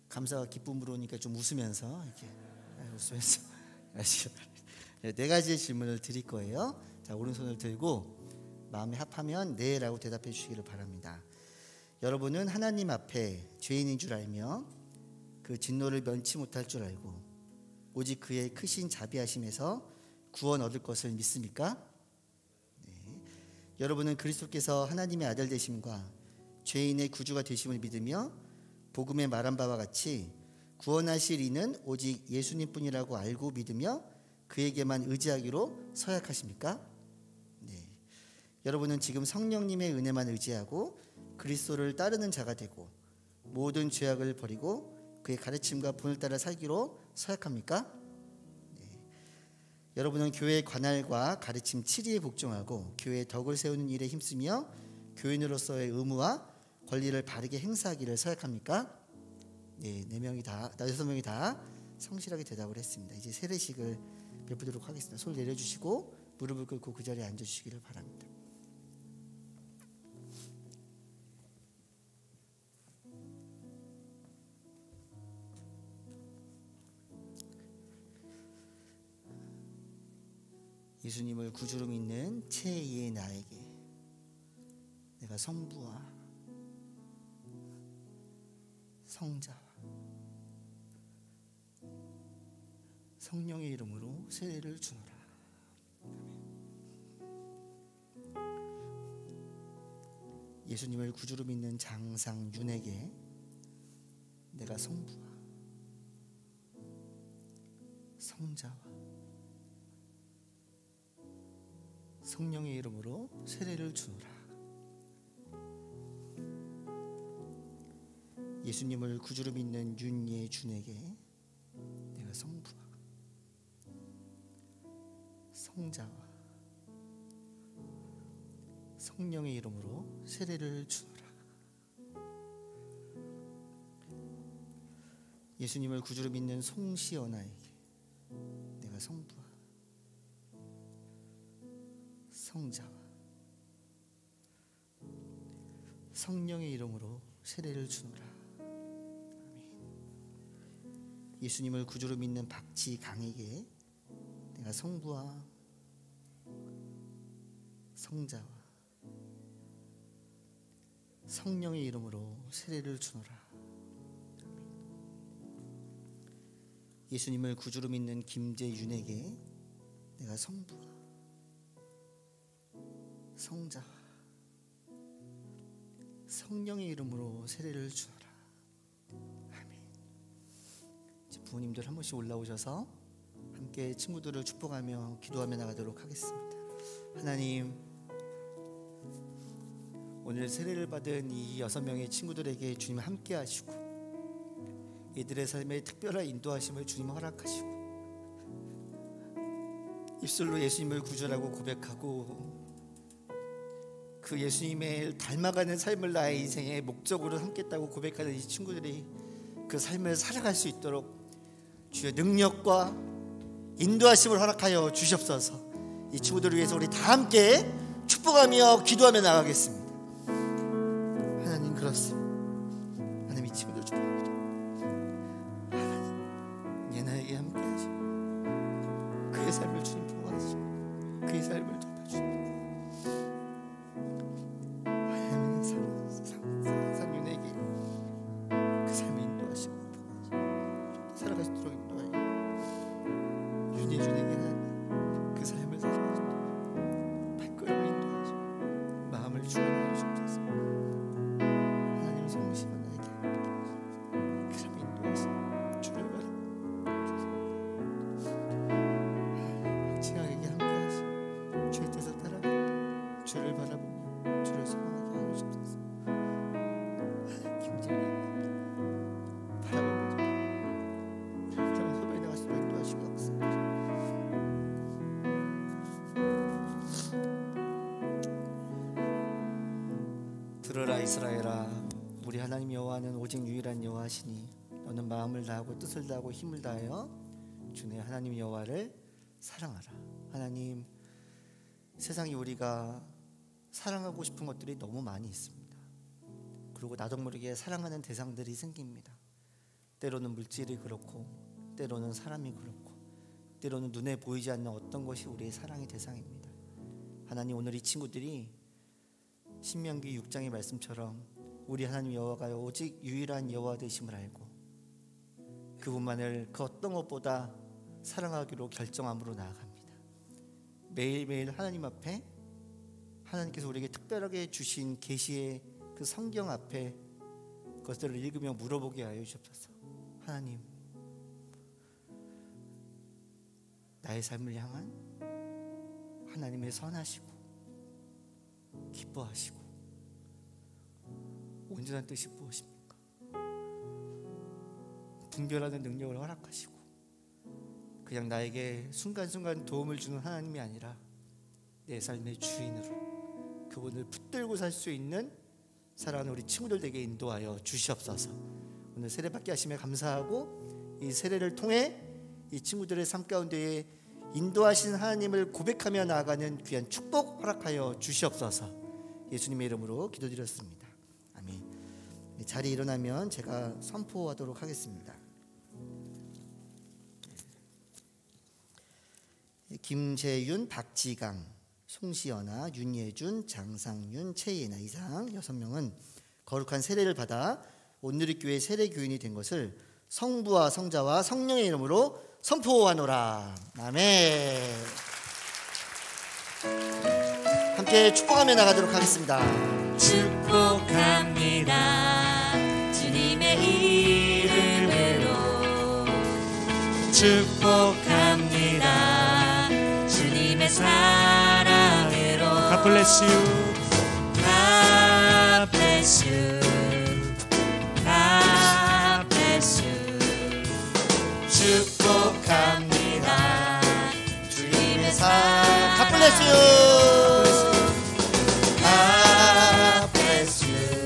감사와 기쁨으로니까 좀 웃으면서 이렇게 웃으면서 하시기 바랍니다. 네 가지의 질문을 드릴 거예요. 자, 오른손을 들고 마음에 합하면 네라고 대답해 주시기를 바랍니다. 여러분은 하나님 앞에 죄인인 줄 알며 그 진노를 면치 못할 줄 알고 오직 그의 크신 자비하심에서 구원 얻을 것을 믿습니까? 네. 여러분은 그리스도께서 하나님의 아들 되심과 죄인의 구주가 되심을 믿으며 복음에 말한 바와 같이 구원하실 이는 오직 예수님뿐이라고 알고 믿으며 그에게만 의지하기로 서약하십니까? 네. 여러분은 지금 성령님의 은혜만 의지하고 그리스도를 따르는 자가 되고 모든 죄악을 버리고 그의 가르침과 본을 따라 살기로 서약합니까? 네. 여러분은 교회의 관할과 가르침 7위에 복종하고 교회의 덕을 세우는 일에 힘쓰며 교인으로서의 의무와 권리를 바르게 행사하기를 서약합니까? 네, 6명이 다 성실하게 대답을 했습니다. 이제 세례식을 베푸도록 하겠습니다. 손 내려주시고 무릎을 꿇고 그 자리에 앉아주시기를 바랍니다. 예수님을 구주로 믿는 제2의 나에게 내가 성부와 성자와 성령의 이름으로 세례를 주노라. 예수님을 구주로 믿는 장상윤에게 내가 성부와 성자와 성령의 이름으로 세례를 주노라. 예수님을 구주로 믿는 윤예준에게 내가 성부와 성자와 성령의 이름으로 세례를 주노라. 예수님을 구주로 믿는 송시연아에게 내가 성부와 성자와 성령의 이름으로 세례를 주노라. 예수님을 구주로 믿는 박지강에게 내가 성부와 성자와 성령의 이름으로 세례를 주노라. 예수님을 구주로 믿는 김재윤에게 내가 성부와 성자와 성령의 이름으로 세례를 주노라. 부모님들 한 번씩 올라오셔서 함께 친구들을 축복하며 기도하며 나가도록 하겠습니다. 하나님, 오늘 세례를 받은 이 6명의 친구들에게 주님 함께 하시고 이들의 삶에 특별한 인도하심을 주님 허락하시고 입술로 예수님을 구주라고 고백하고 그 예수님을 닮아가는 삶을 나의 인생의 목적으로 삼겠다고 고백하는 이 친구들이 그 삶을 살아갈 수 있도록 주의 능력과 인도하심을 허락하여 주시옵소서. 이 친구들을 위해서 우리 다 함께 축복하며 기도하며 나가겠습니다. 하나님, 그렇습니다. 하나님, 이 친구들 축복합니다. 하나님, 예나에게 함께 하시고 그의 삶을 주님 보호하시고 그의 삶을 돕아주시고 하나님, 상윤에게 그 삶을 인도하시고 살아갈 수 있도록 인도하여 윤예준에게 그 삶을 살아갈 수 있도록 발걸음을 인도하시고 마음을 주관하여 주옵소서. 들어라 이스라엘아, 우리 하나님 여호와는 오직 유일한 여호와시니 너는 마음을 다하고 뜻을 다하고 힘을 다하여 주의 하나님 여호와를 사랑하라. 하나님, 세상에 우리가 사랑하고 싶은 것들이 너무 많이 있습니다. 그리고 나도 모르게 사랑하는 대상들이 생깁니다. 때로는 물질이 그렇고, 때로는 사람이 그렇고, 때로는 눈에 보이지 않는 어떤 것이 우리의 사랑의 대상입니다. 하나님, 오늘 이 친구들이 신명기 6장의 말씀처럼 우리 하나님 여호와가 오직 유일한 여호와 되심을 알고 그분만을 그 어떤 것보다 사랑하기로 결정함으로 나아갑니다. 매일매일 하나님 앞에, 하나님께서 우리에게 특별하게 주신 계시의 그 성경 앞에 그것들을 읽으며 물어보게 하여 주옵소서. 하나님, 나의 삶을 향한 하나님의 선하시고 기뻐하시고 온전한 뜻이 무엇입니까? 분별하는 능력을 허락하시고 그냥 나에게 순간순간 도움을 주는 하나님이 아니라 내 삶의 주인으로 그분을 붙들고 살 수 있는 사랑하는 우리 친구들 되게 인도하여 주시옵소서. 오늘 세례 받게 하심에 감사하고 이 세례를 통해 이 친구들의 삶 가운데에 인도하신 하나님을 고백하며 나아가는 귀한 축복 허락하여 주시옵소서. 예수님의 이름으로 기도드렸습니다. 아멘. 자리에 일어나면 제가 선포하도록 하겠습니다. 김재윤, 박지강, 송시연아, 윤예준, 장상윤, 최예나 이상 6명은 거룩한 세례를 받아 온누리교회 세례교인이 된 것을 성부와 성자와 성령의 이름으로 선포하노라. 아멘. 함께 축복하며 나가도록 하겠습니다. 축복합니다. 주님의 이름으로 축복합니다. 주님의 사랑으로 God bless you. God bless you. God bless you. 축복합니다. 주님의 사랑. God bless you. God bless you.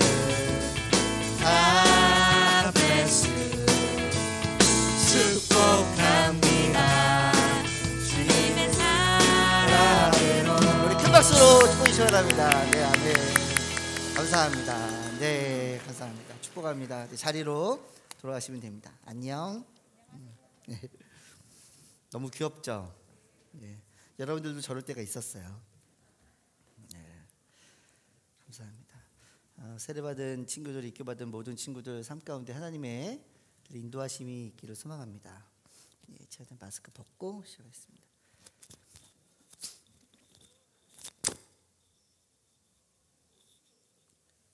God bless you. 축복합니다. 주님의 사랑으로. 우리 큰 박수로 축복이 시원합니다. 네, 아멘. 감사합니다. 네, 감사합니다. 축복합니다. 네, 자리로 돌아가시면 됩니다. 안녕. 네. 너무 귀엽죠? 네. 여러분들도 저럴 때가 있었어요. 네. 감사합니다. 세례받은 친구들, 입교받은 모든 친구들 삶 가운데 하나님의 인도하심이 있기를 소망합니다. 예, 제가 마스크 벗고 시작하겠습니다.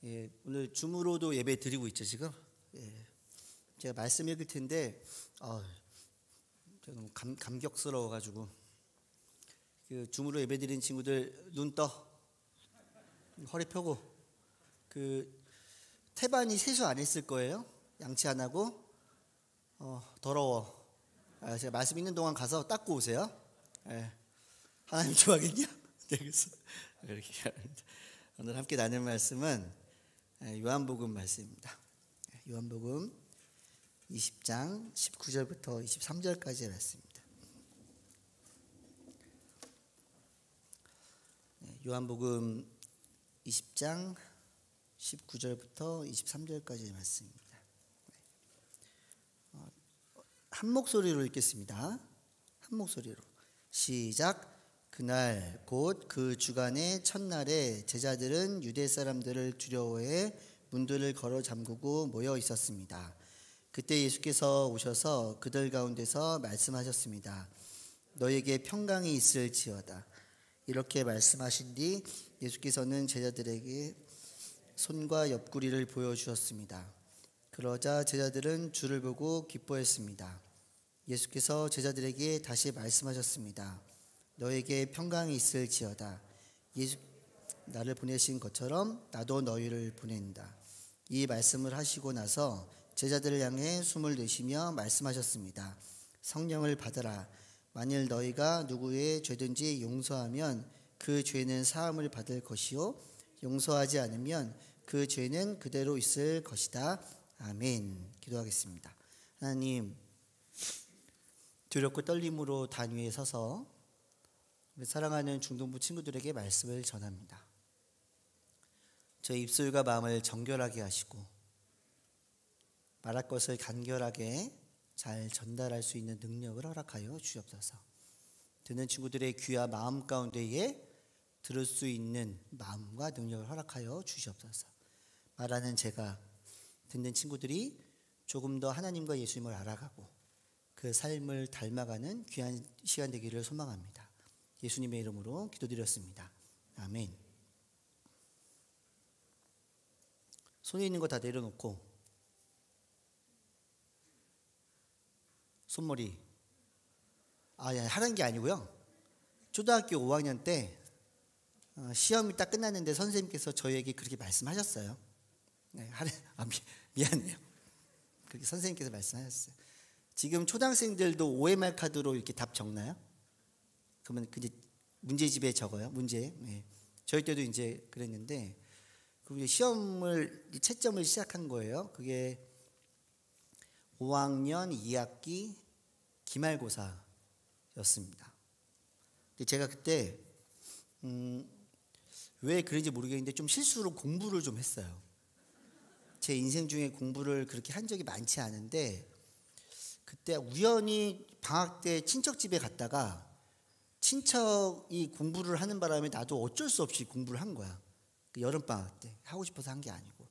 예, 오늘 줌으로도 예배 드리고 있죠 지금. 예, 제가 말씀 읽을 텐데 제가 너무 감격스러워가지고 그 줌으로 예배 드리는 친구들 눈 떠, 허리 펴고. 그 태반이 세수 안 했을 거예요. 양치 안 하고. 더러워. 제가 말씀 있는 동안 가서 닦고 오세요. 예. 하나님 좋아하겠냐? 그래서 이렇게 오늘 함께 나눌 말씀은 요한복음 말씀입니다. 요한복음 20장 19절부터 23절까지의 말씀입니다. 요한복음 20장 19절부터 23절까지의 말씀입니다. 한 목소리로 읽겠습니다. 한 목소리로 시작. 그날 곧 그 주간의 첫날에 제자들은 유대 사람들을 두려워해 문들을 걸어 잠그고 모여 있었습니다. 그때 예수께서 오셔서 그들 가운데서 말씀하셨습니다. 너에게 평강이 있을지어다. 이렇게 말씀하신 뒤 예수께서는 제자들에게 손과 옆구리를 보여주셨습니다. 그러자 제자들은 주를 보고 기뻐했습니다. 예수께서 제자들에게 다시 말씀하셨습니다. 너에게 평강이 있을지어다. 나를 보내신 것처럼 나도 너희를 보낸다. 이 말씀을 하시고 나서 제자들을 향해 숨을 내쉬며 말씀하셨습니다. 성령을 받으라. 만일 너희가 누구의 죄든지 용서하면 그 죄는 사함을 받을 것이요 용서하지 않으면 그 죄는 그대로 있을 것이다. 아멘. 기도하겠습니다. 하나님, 두렵고 떨림으로 단 위에 서서 우리 사랑하는 중동부 친구들에게 말씀을 전합니다. 저희 입술과 마음을 정결하게 하시고 말할 것을 간결하게 잘 전달할 수 있는 능력을 허락하여 주옵소서. 듣는 친구들의 귀와 마음 가운데에 들을 수 있는 마음과 능력을 허락하여 주시옵소서. 말하는 제가, 듣는 친구들이 조금 더 하나님과 예수님을 알아가고 그 삶을 닮아가는 귀한 시간 되기를 소망합니다. 예수님의 이름으로 기도드렸습니다. 아멘. 손에 있는 거 다 내려놓고 손머리 하는 게 아니고요. 초등학교 5학년 때 시험이 딱 끝났는데 선생님께서 저희에게 그렇게 말씀하셨어요. 네, 미안해요. 그렇게 선생님께서 말씀하셨어요. 지금 초등학생들도 OMR 카드로 이렇게 답 적나요? 그러면 이제 문제집에 적어요. 문제. 네. 저희 때도 이제 그랬는데 그 시험을 채점을 시작한 거예요. 그게 5학년 2학기 기말고사였습니다. 근데 제가 그때 왜 그런지 모르겠는데 좀 실수로 공부를 좀 했어요. 제 인생 중에 공부를 그렇게 한 적이 많지 않은데 그때 우연히 방학 때 친척 집에 갔다가 친척이 공부를 하는 바람에 나도 어쩔 수 없이 공부를 한 거야. 그 여름방학 때 하고 싶어서 한 게 아니고.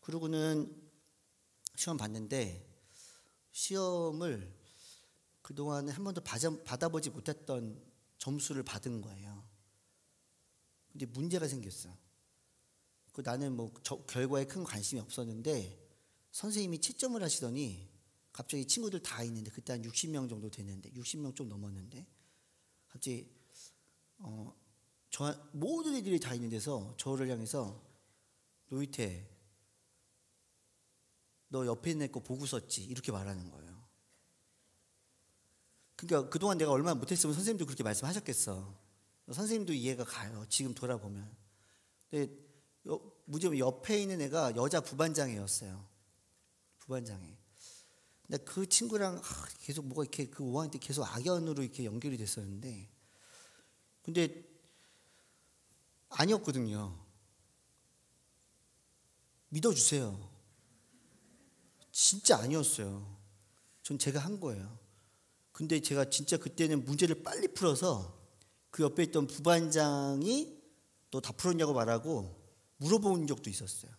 그러고는 시험 봤는데 시험을 그동안에 한 번도 받아보지 못했던 점수를 받은 거예요. 근데 문제가 생겼어. 나는 뭐 결과에 큰 관심이 없었는데 선생님이 채점을 하시더니 갑자기 친구들 다 있는데 그때 한 60명 정도 됐는데 60명 좀 넘었는데 갑자기 모든 애들이 다 있는 데서 저를 향해서 노이태 너 옆에 있는 애 거 보고 썼지 이렇게 말하는 거예요. 그러니까 그동안 내가 얼마나 못했으면 선생님도 그렇게 말씀하셨겠어. 선생님도 이해가 가요. 지금 돌아보면. 근데 문제는 옆에 있는 애가 여자 부반장이었어요. 부반장이. 근데 그 친구랑 계속 뭐가 이렇게 그 5학년 때 계속 악연으로 이렇게 연결이 됐었는데 근데 아니었거든요. 믿어주세요. 진짜 아니었어요. 전 제가 한 거예요. 근데 제가 진짜 그때는 문제를 빨리 풀어서 그 옆에 있던 부반장이 너 다 풀었냐고 말하고 물어본 적도 있었어요.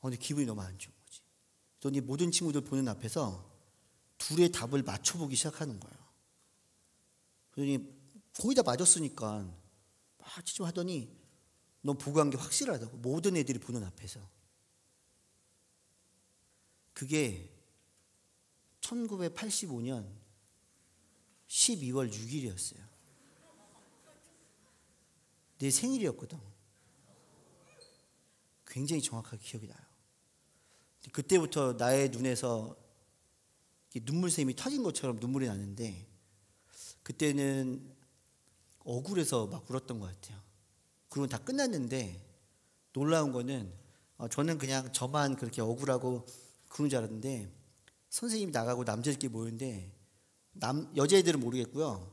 근데 기분이 너무 안 좋은 거지. 그랬더니 모든 친구들 보는 앞에서 둘의 답을 맞춰보기 시작하는 거예요. 그랬더니 거의 다 맞았으니까 막 지금 하더니 너 보고 한 게 확실하다고 모든 애들이 보는 앞에서. 그게 1985년 12월 6일이었어요. 내 생일이었거든. 굉장히 정확하게 기억이 나요. 그때부터 나의 눈에서 눈물샘이 터진 것처럼 눈물이 나는데 그때는 억울해서 막 울었던 것 같아요. 그리고 다 끝났는데 놀라운 거는 저는 그냥 저만 그렇게 억울하고 그런 줄 알았는데 선생님이 나가고 남자들끼리 모였는데 여자애들은 모르겠고요.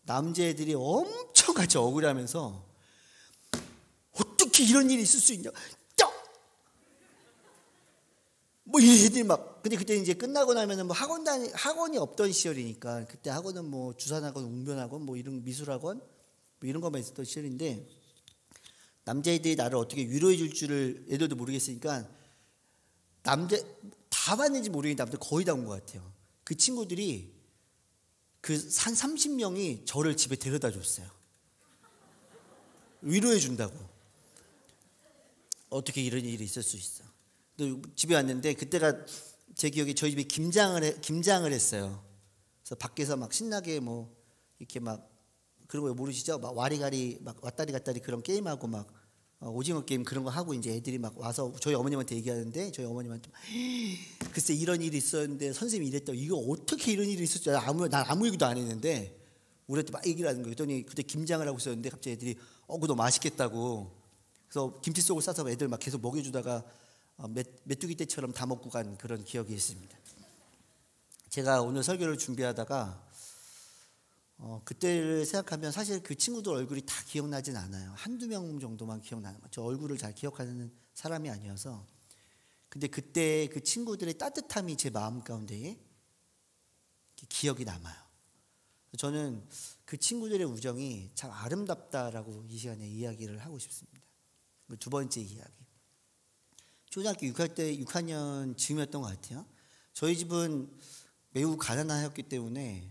남자애들이 엄청 같이 억울해하면서 어떻게 이런 일이 있을 수 있냐. 뭐 이 애들이 막 근데 그때 이제 끝나고 나면은 뭐 학원이 없던 시절이니까 그때 학원은 뭐 주산학원, 웅변학원, 뭐 이런 미술학원 뭐 이런 것만 있었던 시절인데 남자애들이 나를 어떻게 위로해 줄 줄을 애들도 모르겠으니까 다 봤는지 모르겠는데 아무튼 거의 다 온 것 같아요. 그 친구들이 그 한 30명이 저를 집에 데려다 줬어요. 위로해 준다고. 어떻게 이런 일이 있을 수 있어. 집에 왔는데 그때가 제 기억에 저희 집에 김장을 했어요. 그래서 밖에서 막 신나게 뭐 이렇게 막 그런 거 모르시죠? 막 와리가리 막 왔다리 갔다리 그런 게임하고 막 오징어 게임 그런 거 하고 이제 애들이 막 와서 저희 어머님한테 얘기하는데 저희 어머님한테 글쎄 이런 일이 있었는데 선생님이 이랬다고 이거 어떻게 이런 일이 있었지? 난 아무 얘기도 안 했는데 우리한테 막 얘기를 하는 거예요. 그랬더니 그때 김장을 하고 있었는데 갑자기 애들이 그거 너무 맛있겠다고 그래서 김치 속을 싸서 애들 막 계속 먹여주다가 메뚜기 떼처럼 다 먹고 간 그런 기억이 있습니다. 제가 오늘 설교를 준비하다가 그때를 생각하면 사실 그 친구들 얼굴이 다 기억나진 않아요. 한두 명 정도만 기억나는 거죠. 얼굴을 잘 기억하는 사람이 아니어서. 근데 그때 그 친구들의 따뜻함이 제 마음 가운데에 기억이 남아요. 저는 그 친구들의 우정이 참 아름답다라고 이 시간에 이야기를 하고 싶습니다. 두 번째 이야기. 초등학교 6학년 즈음이었던 것 같아요. 저희 집은 매우 가난하였기 때문에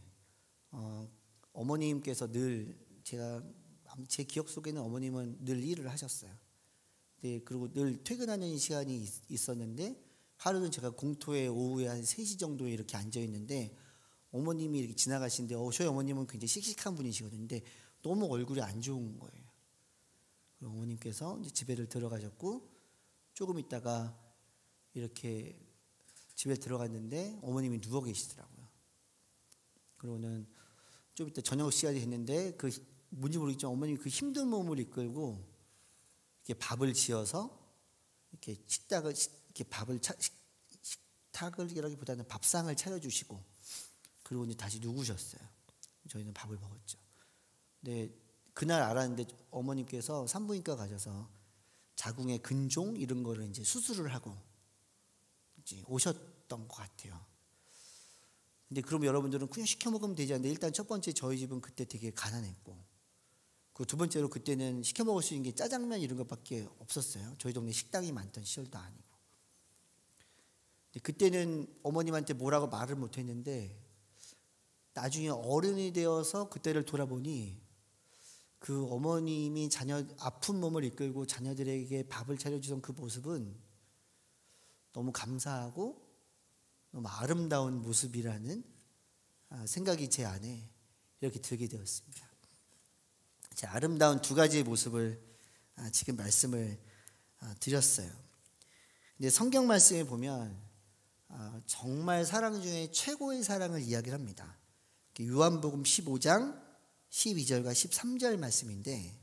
어머님께서 늘 제 기억 속에는 어머님은 늘 일을 하셨어요. 네, 그리고 늘 퇴근하는 시간이 있었는데 하루는 제가 공터에 오후에 한 3시 정도에 이렇게 앉아 있는데 어머님이 이렇게 지나가시는데 저희 어머님은 굉장히 씩씩한 분이시거든요. 근데 너무 얼굴이 안 좋은 거예요. 그리고 어머님께서 이제 집에를 들어가셨고 조금 있다가 이렇게 집에 들어갔는데 어머님이 누워 계시더라고요. 그러고는 좀 이따 저녁 시간이 됐는데 뭔지 모르겠지만 어머님이 그 힘든 몸을 이끌고 이렇게 밥을 지어서 이렇게 식탁이라기보다는 밥상을 차려주시고 그리고 이제 다시 누구셨어요. 저희는 밥을 먹었죠. 근데 그날 알았는데 어머님께서 산부인과 가셔서 자궁의 근종 이런 거를 이제 수술을 하고 이제 오셨던 것 같아요. 근데 그럼 여러분들은 그냥 시켜 먹으면 되지 않는데 일단 첫 번째 저희 집은 그때 되게 가난했고 그 두 번째로 그때는 시켜 먹을 수 있는 게 짜장면 이런 것밖에 없었어요. 저희 동네 식당이 많던 시절도 아니고. 근데 그때는 어머님한테 뭐라고 말을 못했는데 나중에 어른이 되어서 그때를 돌아보니 그 어머님이 아픈 몸을 이끌고 자녀들에게 밥을 차려주던 그 모습은 너무 감사하고 너무 아름다운 모습이라는 생각이 제 안에 이렇게 들게 되었습니다. 제 아름다운 두 가지의 모습을 지금 말씀을 드렸어요. 근데 성경 말씀에 보면 정말 사랑 중에 최고의 사랑을 이야기를 합니다. 요한복음 15장 12절과 13절 말씀인데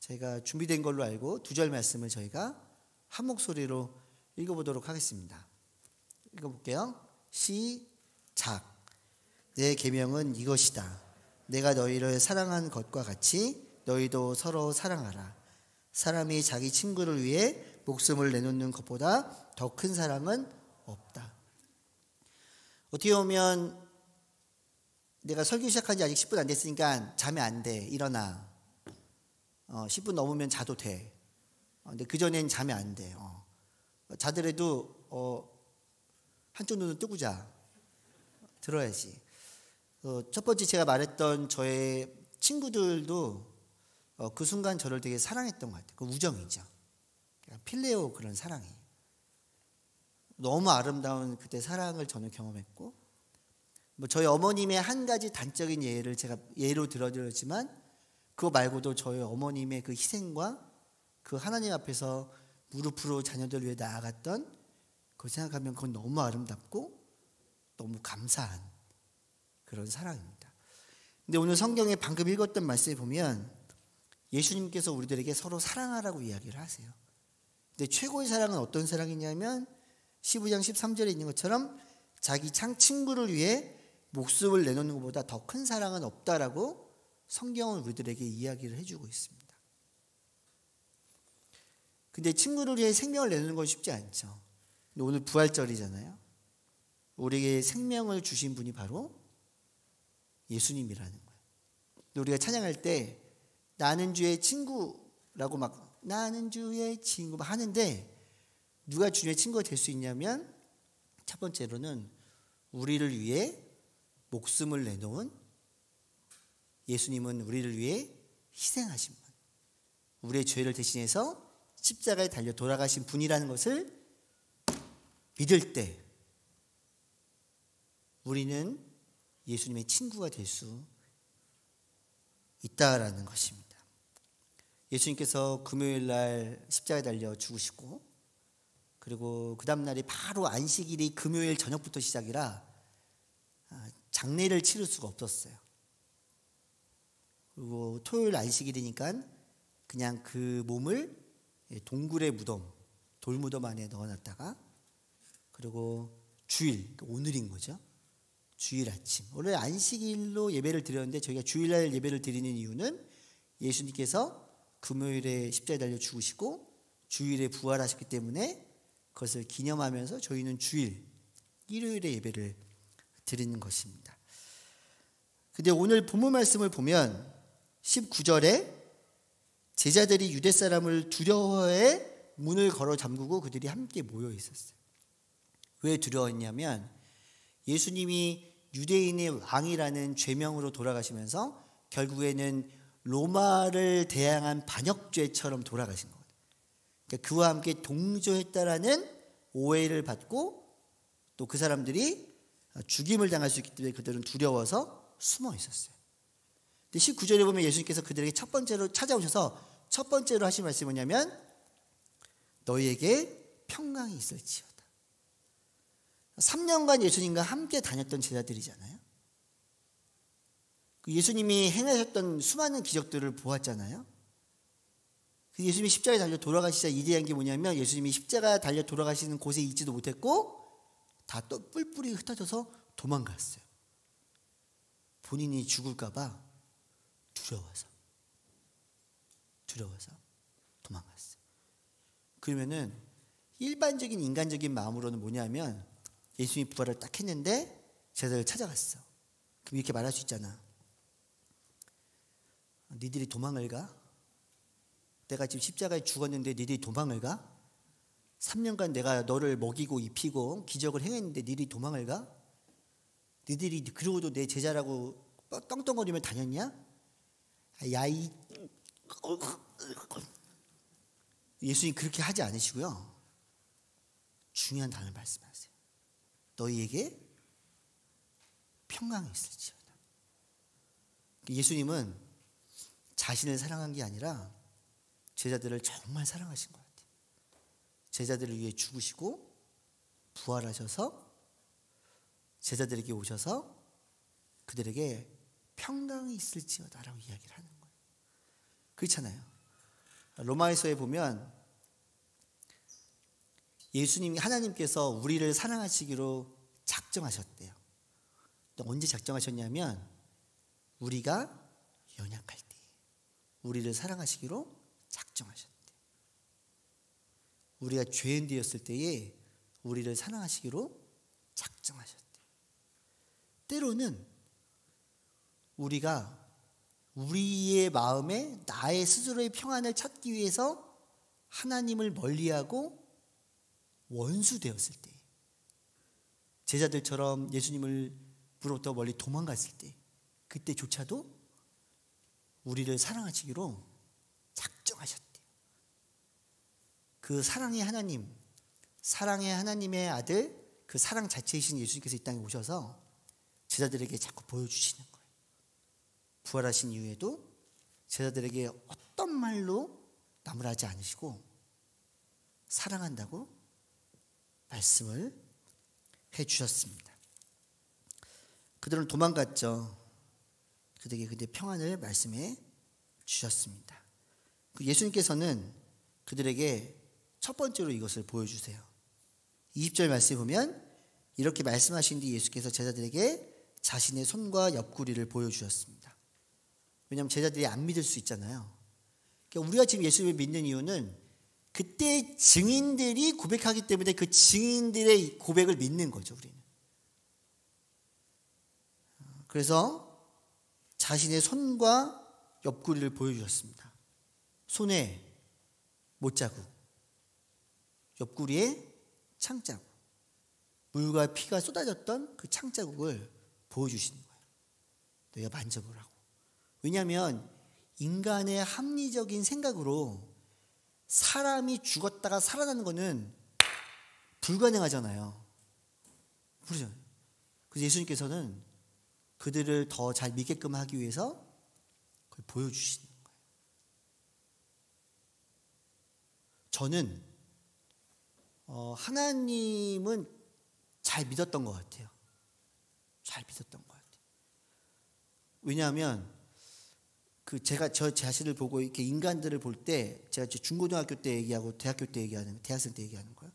저희가 준비된 걸로 알고 두 절 말씀을 저희가 한 목소리로 읽어보도록 하겠습니다. 읽어볼게요. 시작. 내 계명은 이것이다. 내가 너희를 사랑한 것과 같이 너희도 서로 사랑하라. 사람이 자기 친구를 위해 목숨을 내놓는 것보다 더 큰 사랑은 없다. 어떻게 보면 내가 설교 시작한 지 아직 10분 안 됐으니까 자면 안 돼. 일어나. 10분 넘으면 자도 돼. 근데 그전엔 자면 안 돼. 자더라도 한쪽 눈은 뜨고 자. 들어야지. 첫 번째 제가 말했던 저의 친구들도 그 순간 저를 되게 사랑했던 것 같아요. 그 우정이죠. 필레오 그런 사랑이. 너무 아름다운 그때 사랑을 저는 경험했고 저희 어머님의 한 가지 단적인 예를 제가 예로 들어드렸지만 그거 말고도 저희 어머님의 그 희생과 그 하나님 앞에서 무릎으로 자녀들 위해 나아갔던 그거 생각하면 그건 너무 아름답고 너무 감사한 그런 사랑입니다. 근데 오늘 성경에 방금 읽었던 말씀에 보면 예수님께서 우리들에게 서로 사랑하라고 이야기를 하세요. 근데 최고의 사랑은 어떤 사랑이냐면 15장 13절에 있는 것처럼 자기 친구를 위해 목숨을 내놓는 것보다 더 큰 사랑은 없다라고 성경은 우리들에게 이야기를 해주고 있습니다. 근데 친구를 위해 생명을 내놓는 건 쉽지 않죠. 근데 오늘 부활절이잖아요. 우리에게 생명을 주신 분이 바로 예수님이라는 거예요. 우리가 찬양할 때 나는 주의 친구라고 막 나는 주의 친구 막 하는데 누가 주의 친구가 될 수 있냐면 첫 번째로는 우리를 위해 목숨을 내놓은 예수님은 우리를 위해 희생하신 분, 우리의 죄를 대신해서 십자가에 달려 돌아가신 분이라는 것을 믿을 때 우리는 예수님의 친구가 될 수 있다라는 것입니다. 예수님께서 금요일 날 십자가에 달려 죽으시고 그리고 그 다음 날이 바로 안식일이 금요일 저녁부터 시작이라 장례를 치를 수가 없었어요. 그리고 토요일 안식일이니까 그냥 그 몸을 동굴의 무덤, 돌무덤 안에 넣어놨다가, 그리고 주일, 오늘인 거죠. 주일 아침. 원래 안식일로 예배를 드렸는데 저희가 주일날 예배를 드리는 이유는 예수님께서 금요일에 십자가에 달려 죽으시고 주일에 부활하셨기 때문에 그것을 기념하면서 저희는 주일, 일요일에 예배를 드리는 것입니다. 근데 오늘 본문 말씀을 보면 19절에 제자들이 유대 사람을 두려워해 문을 걸어 잠그고 그들이 함께 모여 있었어요. 왜 두려웠냐면 예수님이 유대인의 왕이라는 죄명으로 돌아가시면서 결국에는 로마를 대항한 반역죄처럼 돌아가신 거예요. 그러니까 그와 함께 동조했다라는 오해를 받고 또 그 사람들이 죽임을 당할 수 있기 때문에 그들은 두려워서 숨어 있었어요. 근데 19절에 보면 예수님께서 그들에게 첫 번째로 찾아오셔서 첫 번째로 하신 말씀이 뭐냐면 너희에게 평강이 있을지어다. 3년간 예수님과 함께 다녔던 제자들이잖아요. 예수님이 행하셨던 수많은 기적들을 보았잖아요. 예수님이 십자가에 달려 돌아가시자 이대한 게 뭐냐면 예수님이 십자가에 달려 돌아가시는 곳에 있지도 못했고 다 또 뿔뿔이 흩어져서 도망갔어요. 본인이 죽을까 봐 두려워서 도망갔어요. 그러면은 일반적인 인간적인 마음으로는 뭐냐면 예수님이 부활을 딱 했는데 제자들 찾아갔어. 그럼 이렇게 말할 수 있잖아. 니들이 도망을 가? 내가 지금 십자가에 죽었는데 니들이 도망을 가? 3년간 내가 너를 먹이고 입히고 기적을 행했는데 니들이 도망을 가? 니들이 그러고도 내 제자라고 떵떵거리며 다녔냐? 예수님 그렇게 하지 않으시고요. 중요한 단어를 말씀하세요. 너희에게 평강이 있을지어다. 예수님은 자신을 사랑한 게 아니라 제자들을 정말 사랑하신 것 같아요. 제자들을 위해 죽으시고 부활하셔서 제자들에게 오셔서 그들에게 평강이 있을지어다라고 이야기를 하는 거예요. 그렇잖아요. 로마에서에 보면 예수님이 하나님께서 우리를 사랑하시기로 작정하셨대요. 언제 작정하셨냐면 우리가 연약할 때 우리를 사랑하시기로 작정하셨대요. 우리가 죄인 되었을 때에 우리를 사랑하시기로 작정하셨대요. 때로는 우리가 우리의 마음에 나의 스스로의 평안을 찾기 위해서 하나님을 멀리하고 원수되었을 때, 제자들처럼 예수님으로부터 멀리 도망갔을 때, 그때조차도 우리를 사랑하시기로 작정하셨대요. 그 사랑의 하나님, 사랑의 하나님의 아들, 그 사랑 자체이신 예수님께서 이 땅에 오셔서 제자들에게 자꾸 보여주시는 거예요. 부활하신 이후에도 제자들에게 어떤 말로 나무라지 않으시고 사랑한다고 말씀을 해주셨습니다. 그들은 도망갔죠. 그들에게 근데 평안을 말씀해 주셨습니다. 예수님께서는 그들에게 첫 번째로 이것을 보여주세요. 20절 말씀에 보면 이렇게 말씀하신 뒤 예수께서 제자들에게 자신의 손과 옆구리를 보여주셨습니다. 왜냐하면 제자들이 안 믿을 수 있잖아요. 그러니까 우리가 지금 예수님을 믿는 이유는 그때 증인들이 고백하기 때문에 그 증인들의 고백을 믿는 거죠. 우리는. 그래서 자신의 손과 옆구리를 보여주셨습니다. 손에 못자국, 옆구리에 창자국, 물과 피가 쏟아졌던 그 창자국을 보여주시는 거예요. 너희가 만져보라고. 왜냐하면 인간의 합리적인 생각으로 사람이 죽었다가 살아나는 거는 불가능하잖아요. 그렇죠? 그래서 예수님께서는 그들을 더 잘 믿게끔 하기 위해서 그걸 보여주시는 거예요. 저는 하나님은 잘 믿었던 것 같아요. 잘 믿었던 것 같아요. 왜냐하면 제가 저 자신을 보고 이렇게 인간들을 볼 때 제가 중고등학교 때 얘기하고 대학교 때 얘기하는 대학생 때 얘기하는 거예요.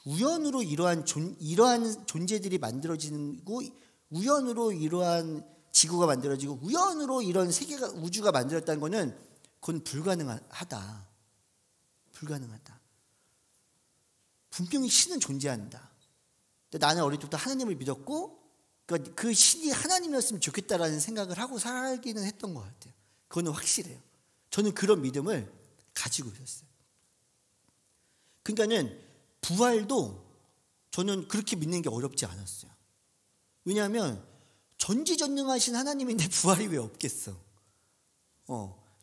우연으로 이러한 존재들이 만들어지고 우연으로 이러한 지구가 만들어지고 우연으로 이런 세계가 우주가 만들어졌다는 거는 그건 불가능하다. 분명히 신은 존재한다. 근데 나는 어릴 때부터 하나님을 믿었고 그러니까 그 신이 하나님이었으면 좋겠다라는 생각을 하고 살기는 했던 것 같아요. 그거는 확실해요. 저는 그런 믿음을 가지고 있었어요. 그러니까는 부활도 저는 그렇게 믿는 게 어렵지 않았어요. 왜냐하면 전지전능하신 하나님인데 부활이 왜 없겠어?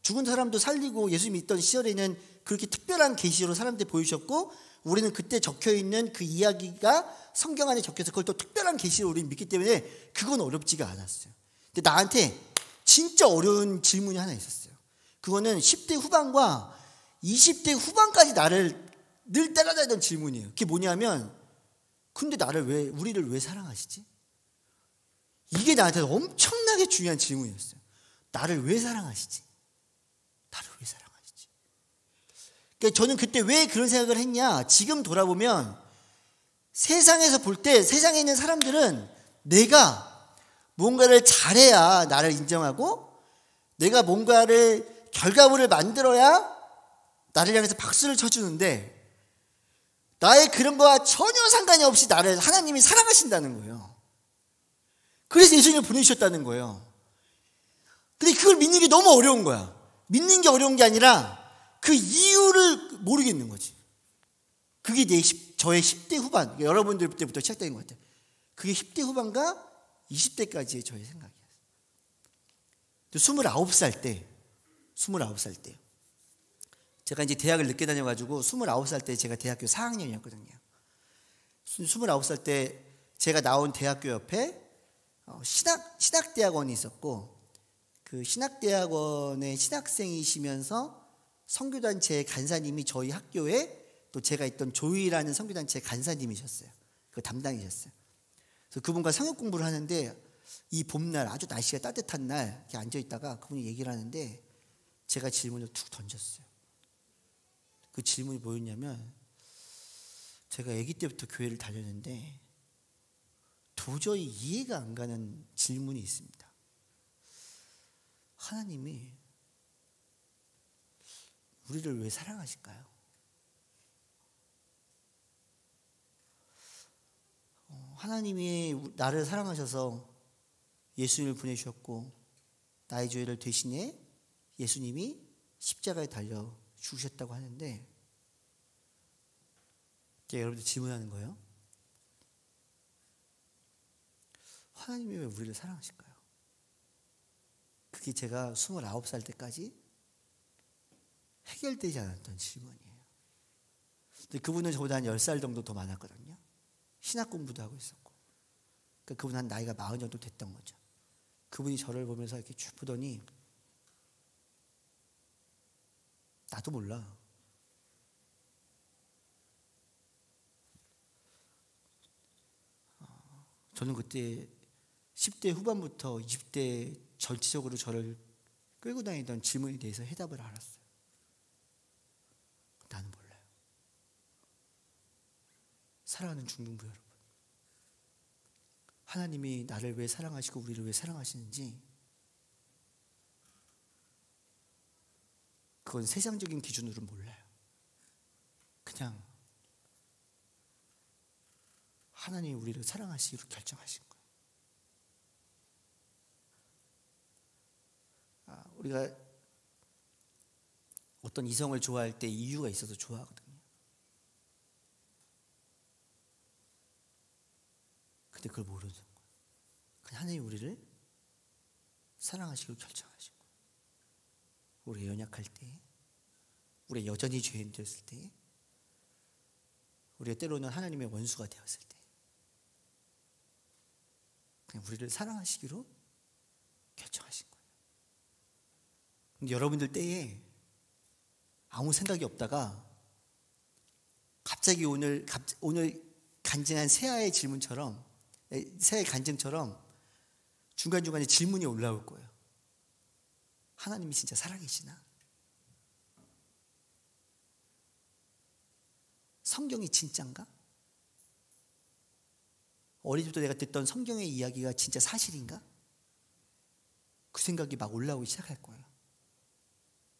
죽은 사람도 살리고 예수 믿던 시절에는 그렇게 특별한 계시로 사람들 보이셨고 우리는 그때 적혀있는 그 이야기가 성경 안에 적혀서 그걸 또 특별한 계시로 우리는 믿기 때문에 그건 어렵지가 않았어요. 근데 나한테 진짜 어려운 질문이 하나 있었어요. 그거는 10대 후반과 20대 후반까지 나를 늘 따라다니던 질문이에요. 그게 뭐냐면 근데 우리를 왜 사랑하시지? 이게 나한테 엄청나게 중요한 질문이었어요. 나를 왜 사랑하시지? 그러니까 저는 그때 왜 그런 생각을 했냐? 지금 돌아보면 세상에서 볼 때 세상에 있는 사람들은 내가 뭔가를 잘해야 나를 인정하고 내가 뭔가를 결과물을 만들어야 나를 향해서 박수를 쳐주는데 나의 그런 거와 전혀 상관이 없이 나를 하나님이 사랑하신다는 거예요. 그래서 예수님을 보내주셨다는 거예요. 근데 그걸 믿는 게 너무 어려운 거야. 믿는 게 어려운 게 아니라 그 이유를 모르겠는 거지. 그게 저의 10대 후반, 여러분들 때부터 시작된 것 같아요. 그게 10대 후반과 20대까지의 저의 생각이었어요. 29살 때 제가 이제 대학을 늦게 다녀가지고 29살 때 제가 대학교 4학년이었거든요. 29살 때 제가 나온 대학교 옆에 신학대학원이 있었고 그 신학대학원의 신학생이시면서 선교단체 간사님이 저희 학교에 또 제가 있던 조이라는 선교단체 간사님이셨어요. 그 담당이셨어요. 그래서 그분과 성역 공부를 하는데 이 봄날 아주 날씨가 따뜻한 날 이렇게 앉아있다가 그분이 얘기를 하는데 제가 질문을 툭 던졌어요. 그 질문이 뭐였냐면 제가 아기 때부터 교회를 다녔는데 도저히 이해가 안 가는 질문이 있습니다. 하나님이 우리를 왜 사랑하실까요? 하나님이 나를 사랑하셔서 예수님을 보내주셨고 나의 죄를 대신해 예수님이 십자가에 달려 죽으셨다고 하는데 제가 여러분들 질문하는 거예요. 하나님이 왜 우리를 사랑하실까요? 그게 제가 29살 때까지 해결되지 않았던 질문이에요. 근데 그분은 저보다 한 10살 정도 더 많았거든요. 신학 공부도 하고 있었고. 그러니까 그분 한 나이가 40 정도 됐던 거죠. 그분이 저를 보면서 이렇게 쭉 보더니 나도 몰라. 저는 그때 10대 후반부터 20대 전체적으로 저를 끌고 다니던 질문에 대해서 해답을 알았어요. 나는 몰라요. 사랑하는 중등부 여러분, 하나님이 나를 왜 사랑하시고 우리를 왜 사랑하시는지 그건 세상적인 기준으로 몰라요. 그냥 하나님이 우리를 사랑하시기로 결정하신 거예요. 우리가 어떤 이성을 좋아할 때 이유가 있어서 좋아하거든요. 근데 그걸 모르는 거예요. 그냥 하나님이 우리를 사랑하시기로 결정하신 거예요. 우리가 연약할 때, 우리가 여전히 죄인 되었을 때, 우리가 때로는 하나님의 원수가 되었을 때 그냥 우리를 사랑하시기로 결정하신 거예요. 근데 여러분들 때에 아무 생각이 없다가 갑자기 오늘 간증한 세아의 질문처럼, 세아의 간증처럼 중간중간에 질문이 올라올 거예요. 하나님이 진짜 살아계시나? 성경이 진짠가? 어릴 때부터 내가 듣던 성경의 이야기가 진짜 사실인가? 그 생각이 막 올라오기 시작할 거예요.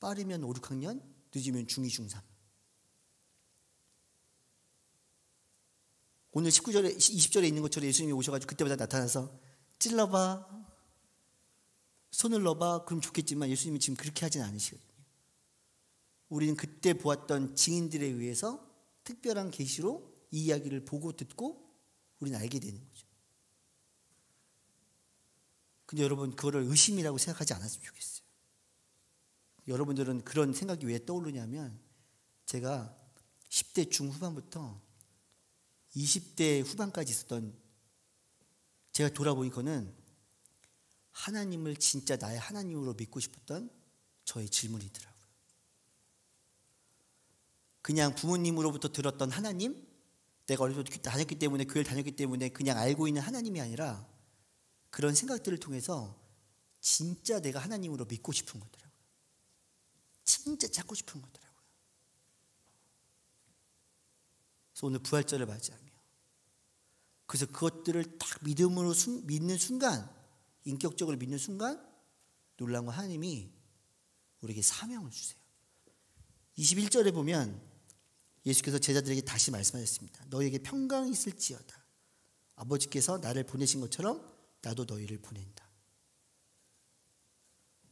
빠르면 5, 6학년, 늦으면 중2, 중3. 오늘 19절에 20절에 있는 것처럼 예수님이 오셔가지고 그때마다 나타나서 찔러봐, 손을 넣어봐, 그럼 좋겠지만 예수님이 지금 그렇게 하진 않으시거든요. 우리는 그때 보았던 증인들에 의해서 특별한 계시로 이 이야기를 보고 듣고 우리는 알게 되는 거죠. 근데 여러분, 그거를 의심이라고 생각하지 않았으면 좋겠어요. 여러분들은 그런 생각이 왜 떠오르냐면, 제가 10대 중후반부터 20대 후반까지 있었던, 제가 돌아보니까는 하나님을 진짜 나의 하나님으로 믿고 싶었던 저의 질문이더라고요. 그냥 부모님으로부터 들었던 하나님, 내가 어릴 때 다녔기 때문에, 교회를 다녔기 때문에 그냥 알고 있는 하나님이 아니라 그런 생각들을 통해서 진짜 내가 하나님으로 믿고 싶은 거더라고요. 진짜 찾고 싶은 거더라고요. 그래서 오늘 부활절을 맞이하며, 그래서 그것들을 딱 믿음으로 믿는 순간, 인격적으로 믿는 순간 놀라운 건 하나님이 우리에게 사명을 주세요. 21절에 보면 예수께서 제자들에게 다시 말씀하셨습니다. 너희에게 평강이 있을지어다. 아버지께서 나를 보내신 것처럼 나도 너희를 보낸다.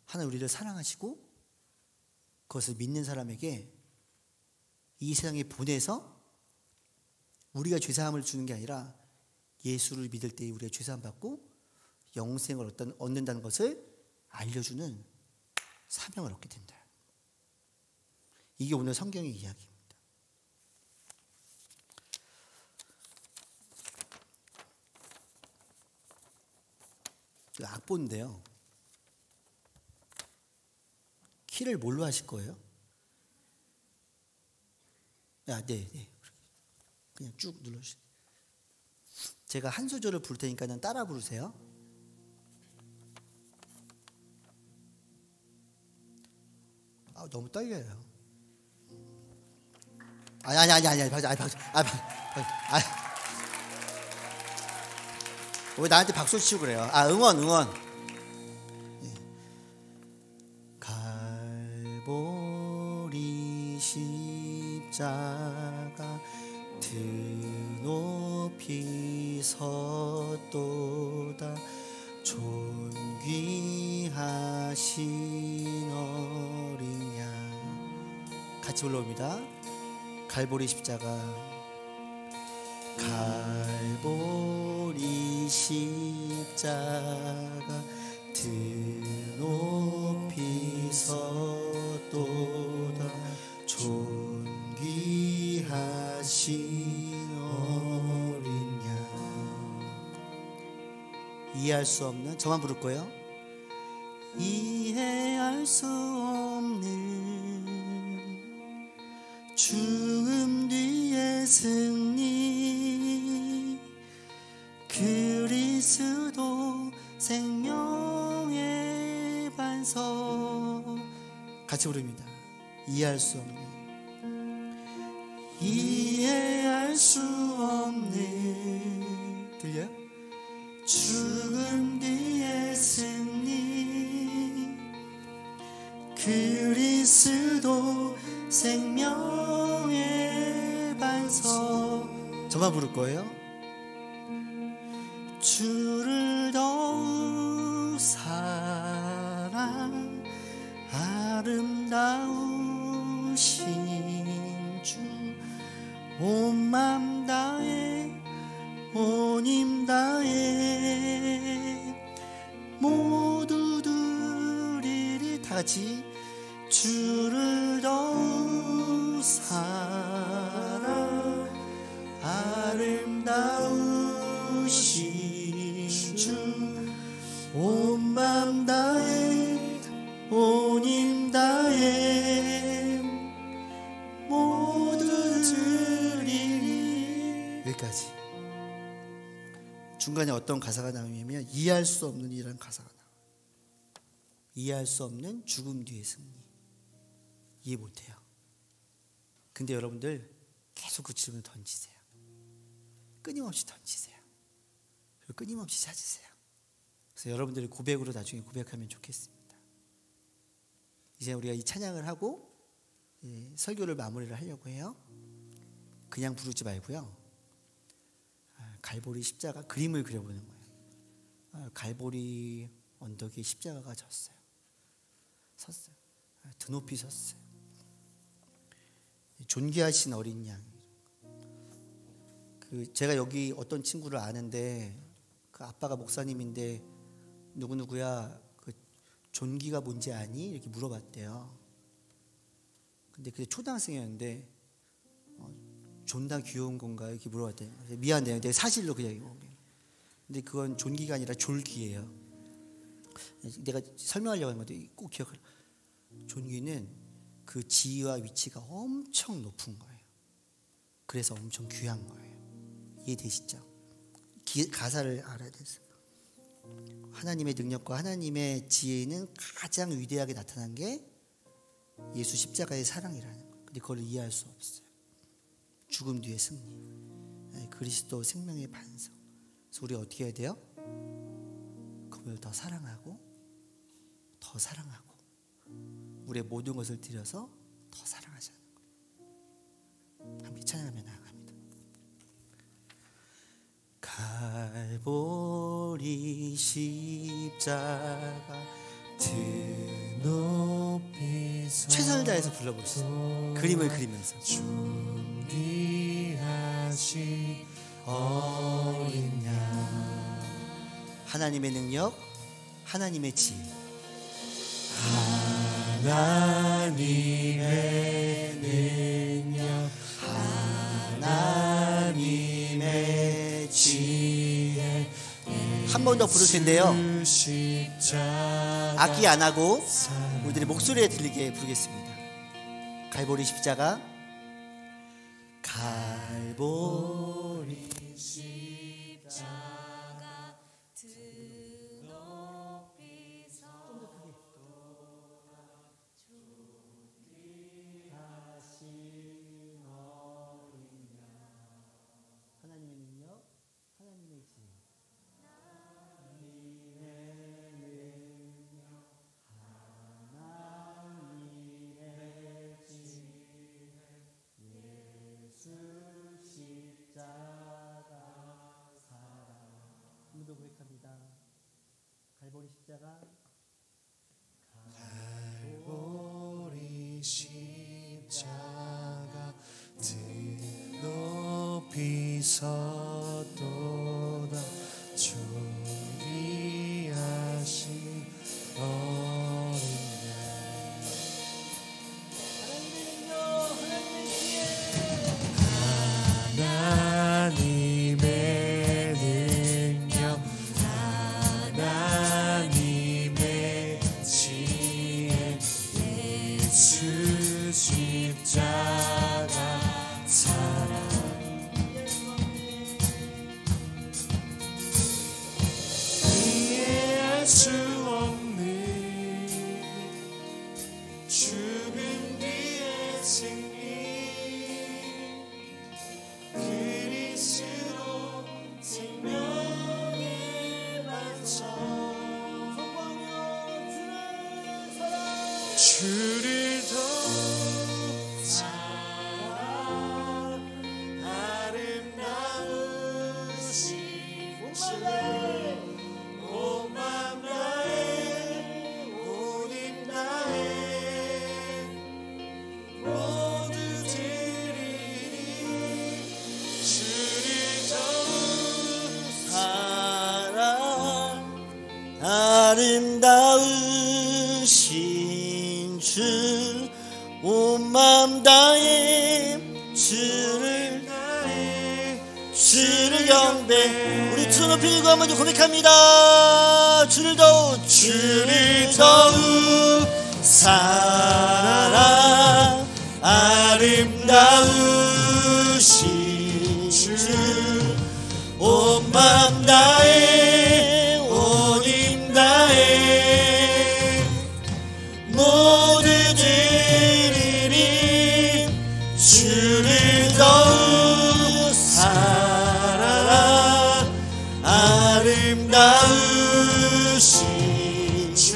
하나님 우리를 사랑하시고 그것을 믿는 사람에게 이 세상에 보내서 우리가 죄사함을 주는 게 아니라 예수를 믿을 때 우리가 죄사함 받고 영생을 얻는다는 것을 알려주는 사명을 얻게 된다. 이게 오늘 성경의 이야기입니다. 악보인데요. 키를 뭘로 하실 거예요? 네. 그냥 쭉 눌러주세요. 제가 한 소절을 부를 테니까 따라 부르세요. 너무 떨려요. 아니. 왜 나한테 박수 치고 그래요? 응원. 갈보리 십자가 드높이 섰도다. 존귀하신 어린 양. 같이 불러옵니다. 갈보리 십자가, 갈보리 십자가 드높이 섰도다. 존귀하신 어린 양. 이해할 수 없는, 저만 부를 거예요. 이해할 수 없는 죽음 뒤의 승리, 그리스도 생명의 반석. 같이 부릅니다. 이해할 수 없는, 이해할 수 없는, 들려요? 죽음 뒤의 승리, 그리스도 생명의 반석. 저만 부를 거예요. 주를 더욱 사랑, 아름다우신 주, 온 맘 다해 온 힘 다해 모두 드리리. 다같이 주를 더욱 사랑, 아름다우신 주, 온 맘 다해 온 힘 다해 모두 드리리. 여기까지. 중간에 어떤 가사가 나오냐면 이해할 수 없는 이라는 가사가 나와요. 이해할 수 없는 죽음 뒤의 승리. 이해 못해요. 근데 여러분들 계속 그 질문을 던지세요. 끊임없이 던지세요. 그리고 끊임없이 찾으세요. 그래서 여러분들의 고백으로 나중에 고백하면 좋겠습니다. 이제 우리가 이 찬양을 하고 설교를 마무리를 하려고 해요. 그냥 부르지 말고요. 갈보리 십자가 그림을 그려보는 거예요. 갈보리 언덕에 십자가가 섰어요. 드높이 섰어요. 존귀하신 어린 양. 제가 여기 어떤 친구를 아는데 그 아빠가 목사님인데 누구누구야 그 존귀가 뭔지 아니? 이렇게 물어봤대요. 근데 그게 초등학생이었는데 존나 귀여운 건가 이렇게 물어봤대요. 미안해요. 내가 사실로 그냥 이거. 근데 그건 존귀가 아니라 졸귀예요. 내가 설명하려고 하는 건데 꼭 기억하라. 존귀는 그 지위와 위치가 엄청 높은 거예요. 그래서 엄청 귀한 거예요. 이해되시죠? 가사를 알아야 돼서. 하나님의 능력과 하나님의 지혜는 가장 위대하게 나타난 게 예수 십자가의 사랑이라는 거예요. 근데 그걸 이해할 수 없어요. 죽음 뒤의 승리, 그리스도 생명의 반석. 그래서 우리가 어떻게 해야 돼요? 그걸 더 사랑하고 더 사랑하고 우리의 모든 것을 들여서 더 사랑하자는 거예요. 함께 찬양하며 나아갑니다. 갈보리 십자가 드높이 최선을 다해서 불러보시죠. 그림을 그리면서 존귀하신 어린 양 하나님의 능력, 하나님의 지혜, 하나님의 능력 하나님의 지혜 한 번 더 부를 텐데요. 악기 안 하고 우리들의 목소리에 들리게 부르겠습니다. 갈보리 십자가 갈보리 십자가 드높이 하나님의 능력, 하나님의 지혜 더 고백합니다. 갈보리 십자가 갈보리 십자가 드높이 섰도다 존귀하신 어린 양 하나님의 능력 하나님의 지혜 예수 십자가 사랑 이해할 수 없는 죽음 뒤의 승리 그리스도 생명의 반석 주를 더욱 사랑 아름다우신 주 온 맘 다해 온 힘 다해 모두 드리리 주를 더욱 사랑 아름다우신 주 온 맘 다해 주를 경배 우리 두 손 높이 들고 한번 더 고백합니다. 주를 더욱 사랑 아름다우신 주 온 맘 다해 온 힘 다해 주를 더욱 사랑하라. 아름다우신 주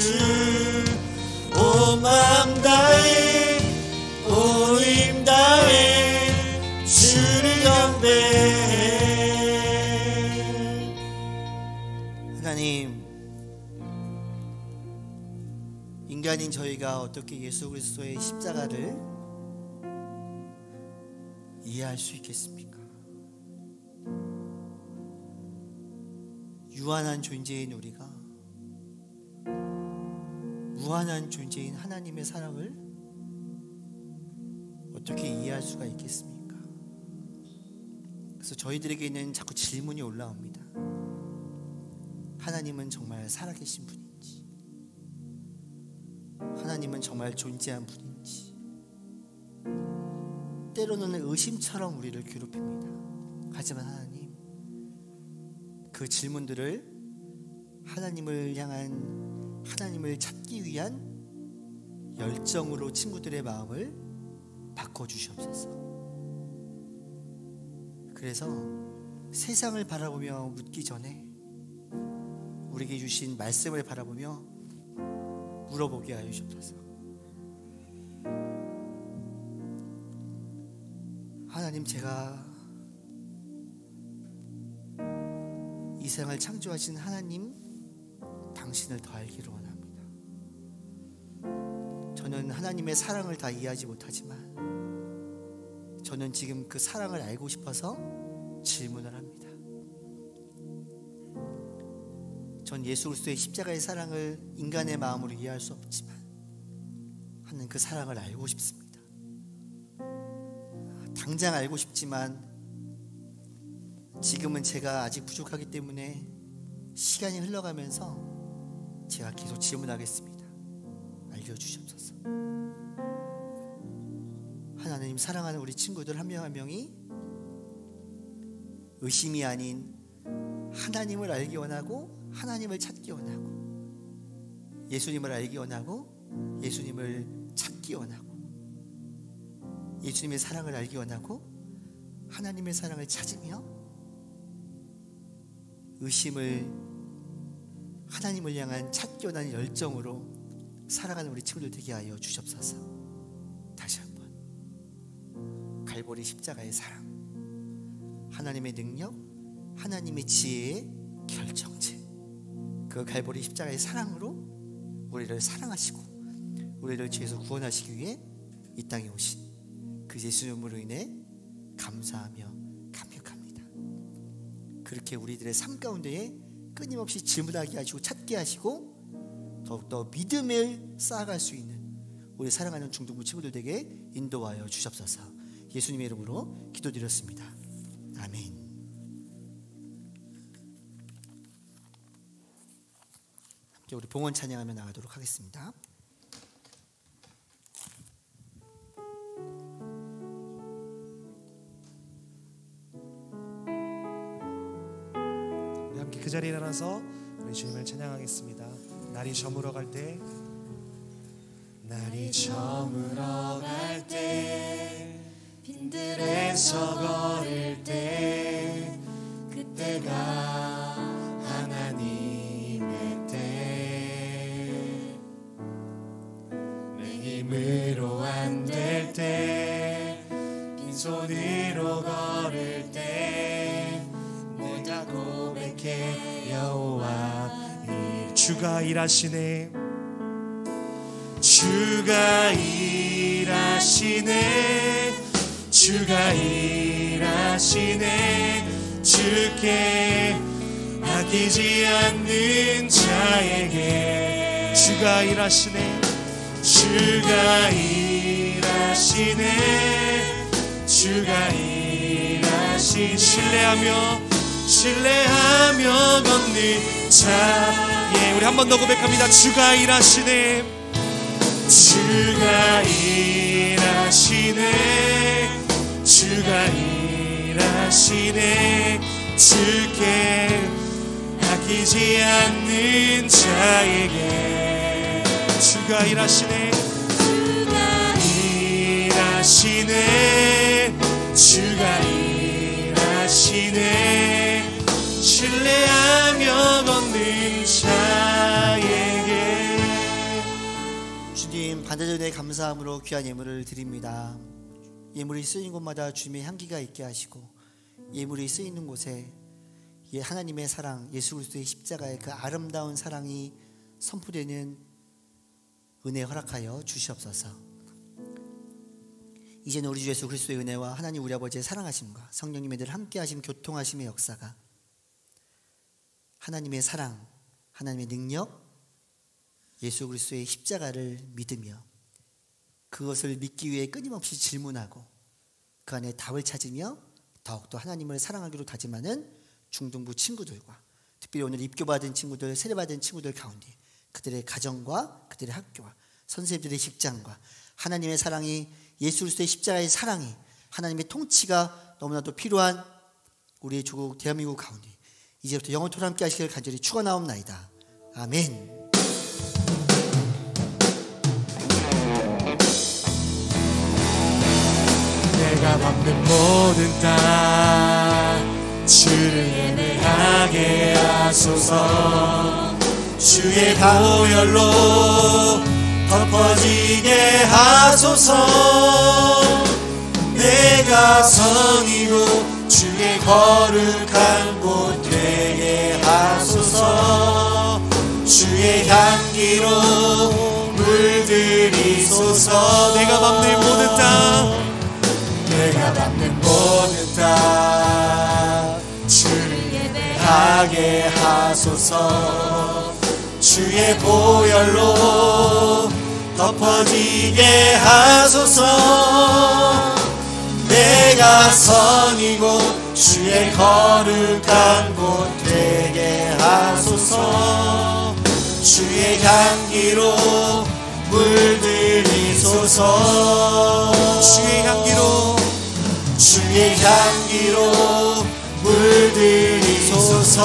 온 마음 다해 온 힘 다해 주를 경배해. 하나님, 인간인 저희가 어떻게 예수 그리스도의 십자가를 이해할 수 있겠습니까? 유한한 존재인 우리가 무한한 존재인 하나님의 사랑을 어떻게 이해할 수가 있겠습니까? 그래서 저희들에게는 자꾸 질문이 올라옵니다. 하나님은 정말 살아계신 분인지, 하나님은 정말 존재한 분인지, 때로는 의심처럼 우리를 괴롭힙니다. 하지만 하나님, 그 질문들을 하나님을 향한, 하나님을 찾기 위한 열정으로 친구들의 마음을 바꿔주시옵소서. 그래서 세상을 바라보며 묻기 전에 우리에게 주신 말씀을 바라보며 물어보게 하여 주옵소서. 하나님, 제가 이 세상을 창조하신 하나님 당신을 더 알기를 원합니다. 저는 하나님의 사랑을 다 이해하지 못하지만 저는 지금 그 사랑을 알고 싶어서 질문을 합니다. 전 예수 그리스도의 십자가의 사랑을 인간의 마음으로 이해할 수 없지만 하나님, 그 사랑을 알고 싶습니다. 당장 알고 싶지만 지금은 제가 아직 부족하기 때문에 시간이 흘러가면서 제가 계속 질문하겠습니다. 알려주시옵소서. 하나님, 사랑하는 우리 친구들 한 명 한 명이 의심이 아닌 하나님을 알기 원하고 하나님을 찾기 원하고 예수님을 알기 원하고 예수님을 찾기 원하고 예수님의 사랑을 알기 원하고 하나님의 사랑을 찾으며 의심을 하나님을 향한 찾기 원하는 열정으로 살아가는 우리 친구들 되게 하여 주시옵소서. 다시 한번 갈보리 십자가의 사랑, 하나님의 능력, 하나님의 지혜의 결정체, 그 갈보리 십자가의 사랑으로 우리를 사랑하시고 우리를 죄에서 구원하시기 위해 이 땅에 오신 그 예수님으로 인해 감사하며 감격합니다. 그렇게 우리들의 삶 가운데에 끊임없이 질문하게 하시고 찾게 하시고 더욱더 믿음을 쌓아갈 수 있는 우리 사랑하는 중등부 친구들에게 인도하여 주시옵소서. 예수님의 이름으로 기도드렸습니다. 아멘. 함께 우리 봉헌 찬양하며 나가도록 하겠습니다. 그 자리에 일어나서 우리 주님을 찬양하겠습니다. 날이 저물어 갈 때, 날이 저물어 갈 때, 빈들에서 걸을 때, 그때가 하나님의 때, 내 힘으로 안 될 때, 빈손으로 걸을 때, 내가 고백해 여호와 일. 주가 일하시네, 주가 일하시네, 주가 일하시네. 주께 아끼지 않는 자에게 주가 일하시네, 주가 일하시네, 주가 일하시. 신뢰하며 걷는 자에. 우리 한 번 더 고백합니다. 주가 일하시네, 주가 일하시네, 주가 일하시네. 주께 아끼지 않는 자에게 주가 일하시네, 주가 일하시네, 주가 일하시네 신뢰하며 걷는 자에게. 주님, 반대전에 감사함으로 귀한 예물을 드립니다. 예물이 쓰인 곳마다 주님의 향기가 있게 하시고 예물이 쓰이는 곳에 하나님의 사랑, 예수 그리스도의 십자가의 그 아름다운 사랑이 선포되는 은혜 허락하여 주시옵소서. 이제는 우리 주 예수 그리스도의 은혜와 하나님 우리 아버지의 사랑하심과 성령님의 늘 함께하심 교통하심의 역사가, 하나님의 사랑, 하나님의 능력, 예수 그리스도의 십자가를 믿으며 그것을 믿기 위해 끊임없이 질문하고 그 안에 답을 찾으며 더욱더 하나님을 사랑하기로 다짐하는 중등부 친구들과, 특별히 오늘 입교받은 친구들, 세례받은 친구들 가운데 그들의 가정과 그들의 학교와 선생님들의 직장과 하나님의 사랑이, 예수 그리스도의 십자가의 사랑이, 하나님의 통치가 너무나도 필요한 우리의 조국 대한민국 가운데 이제부터 영원토록 함께 하시기를 간절히 축원하옵나이다. 아멘. 내가 밟는 모든 땅 주를 예배하게 하소서. 주의 보혈로 덮어지게 하소서. 내가 성이고 주의 거룩한 곳 되게 하소서. 주의 향기로 물들이소서. 내가 밟는 모든 땅, 내가 밟는 모든 땅 주를 예배하게 하소서. 주의 보혈로 덮어지게 하소서. 내가 성이고 주의 거룩한 곳 되게 하소서. 주의 향기로 물들이소서. 주의 향기로, 주의 향기로 물들이소서.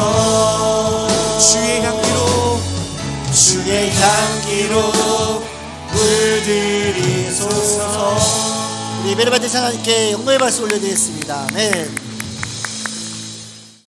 주의 향기로, 주의 향기로 물들이소서. 우리 예배를 받은 하나님께 영광의 박수 올려드리겠습니다. 아멘.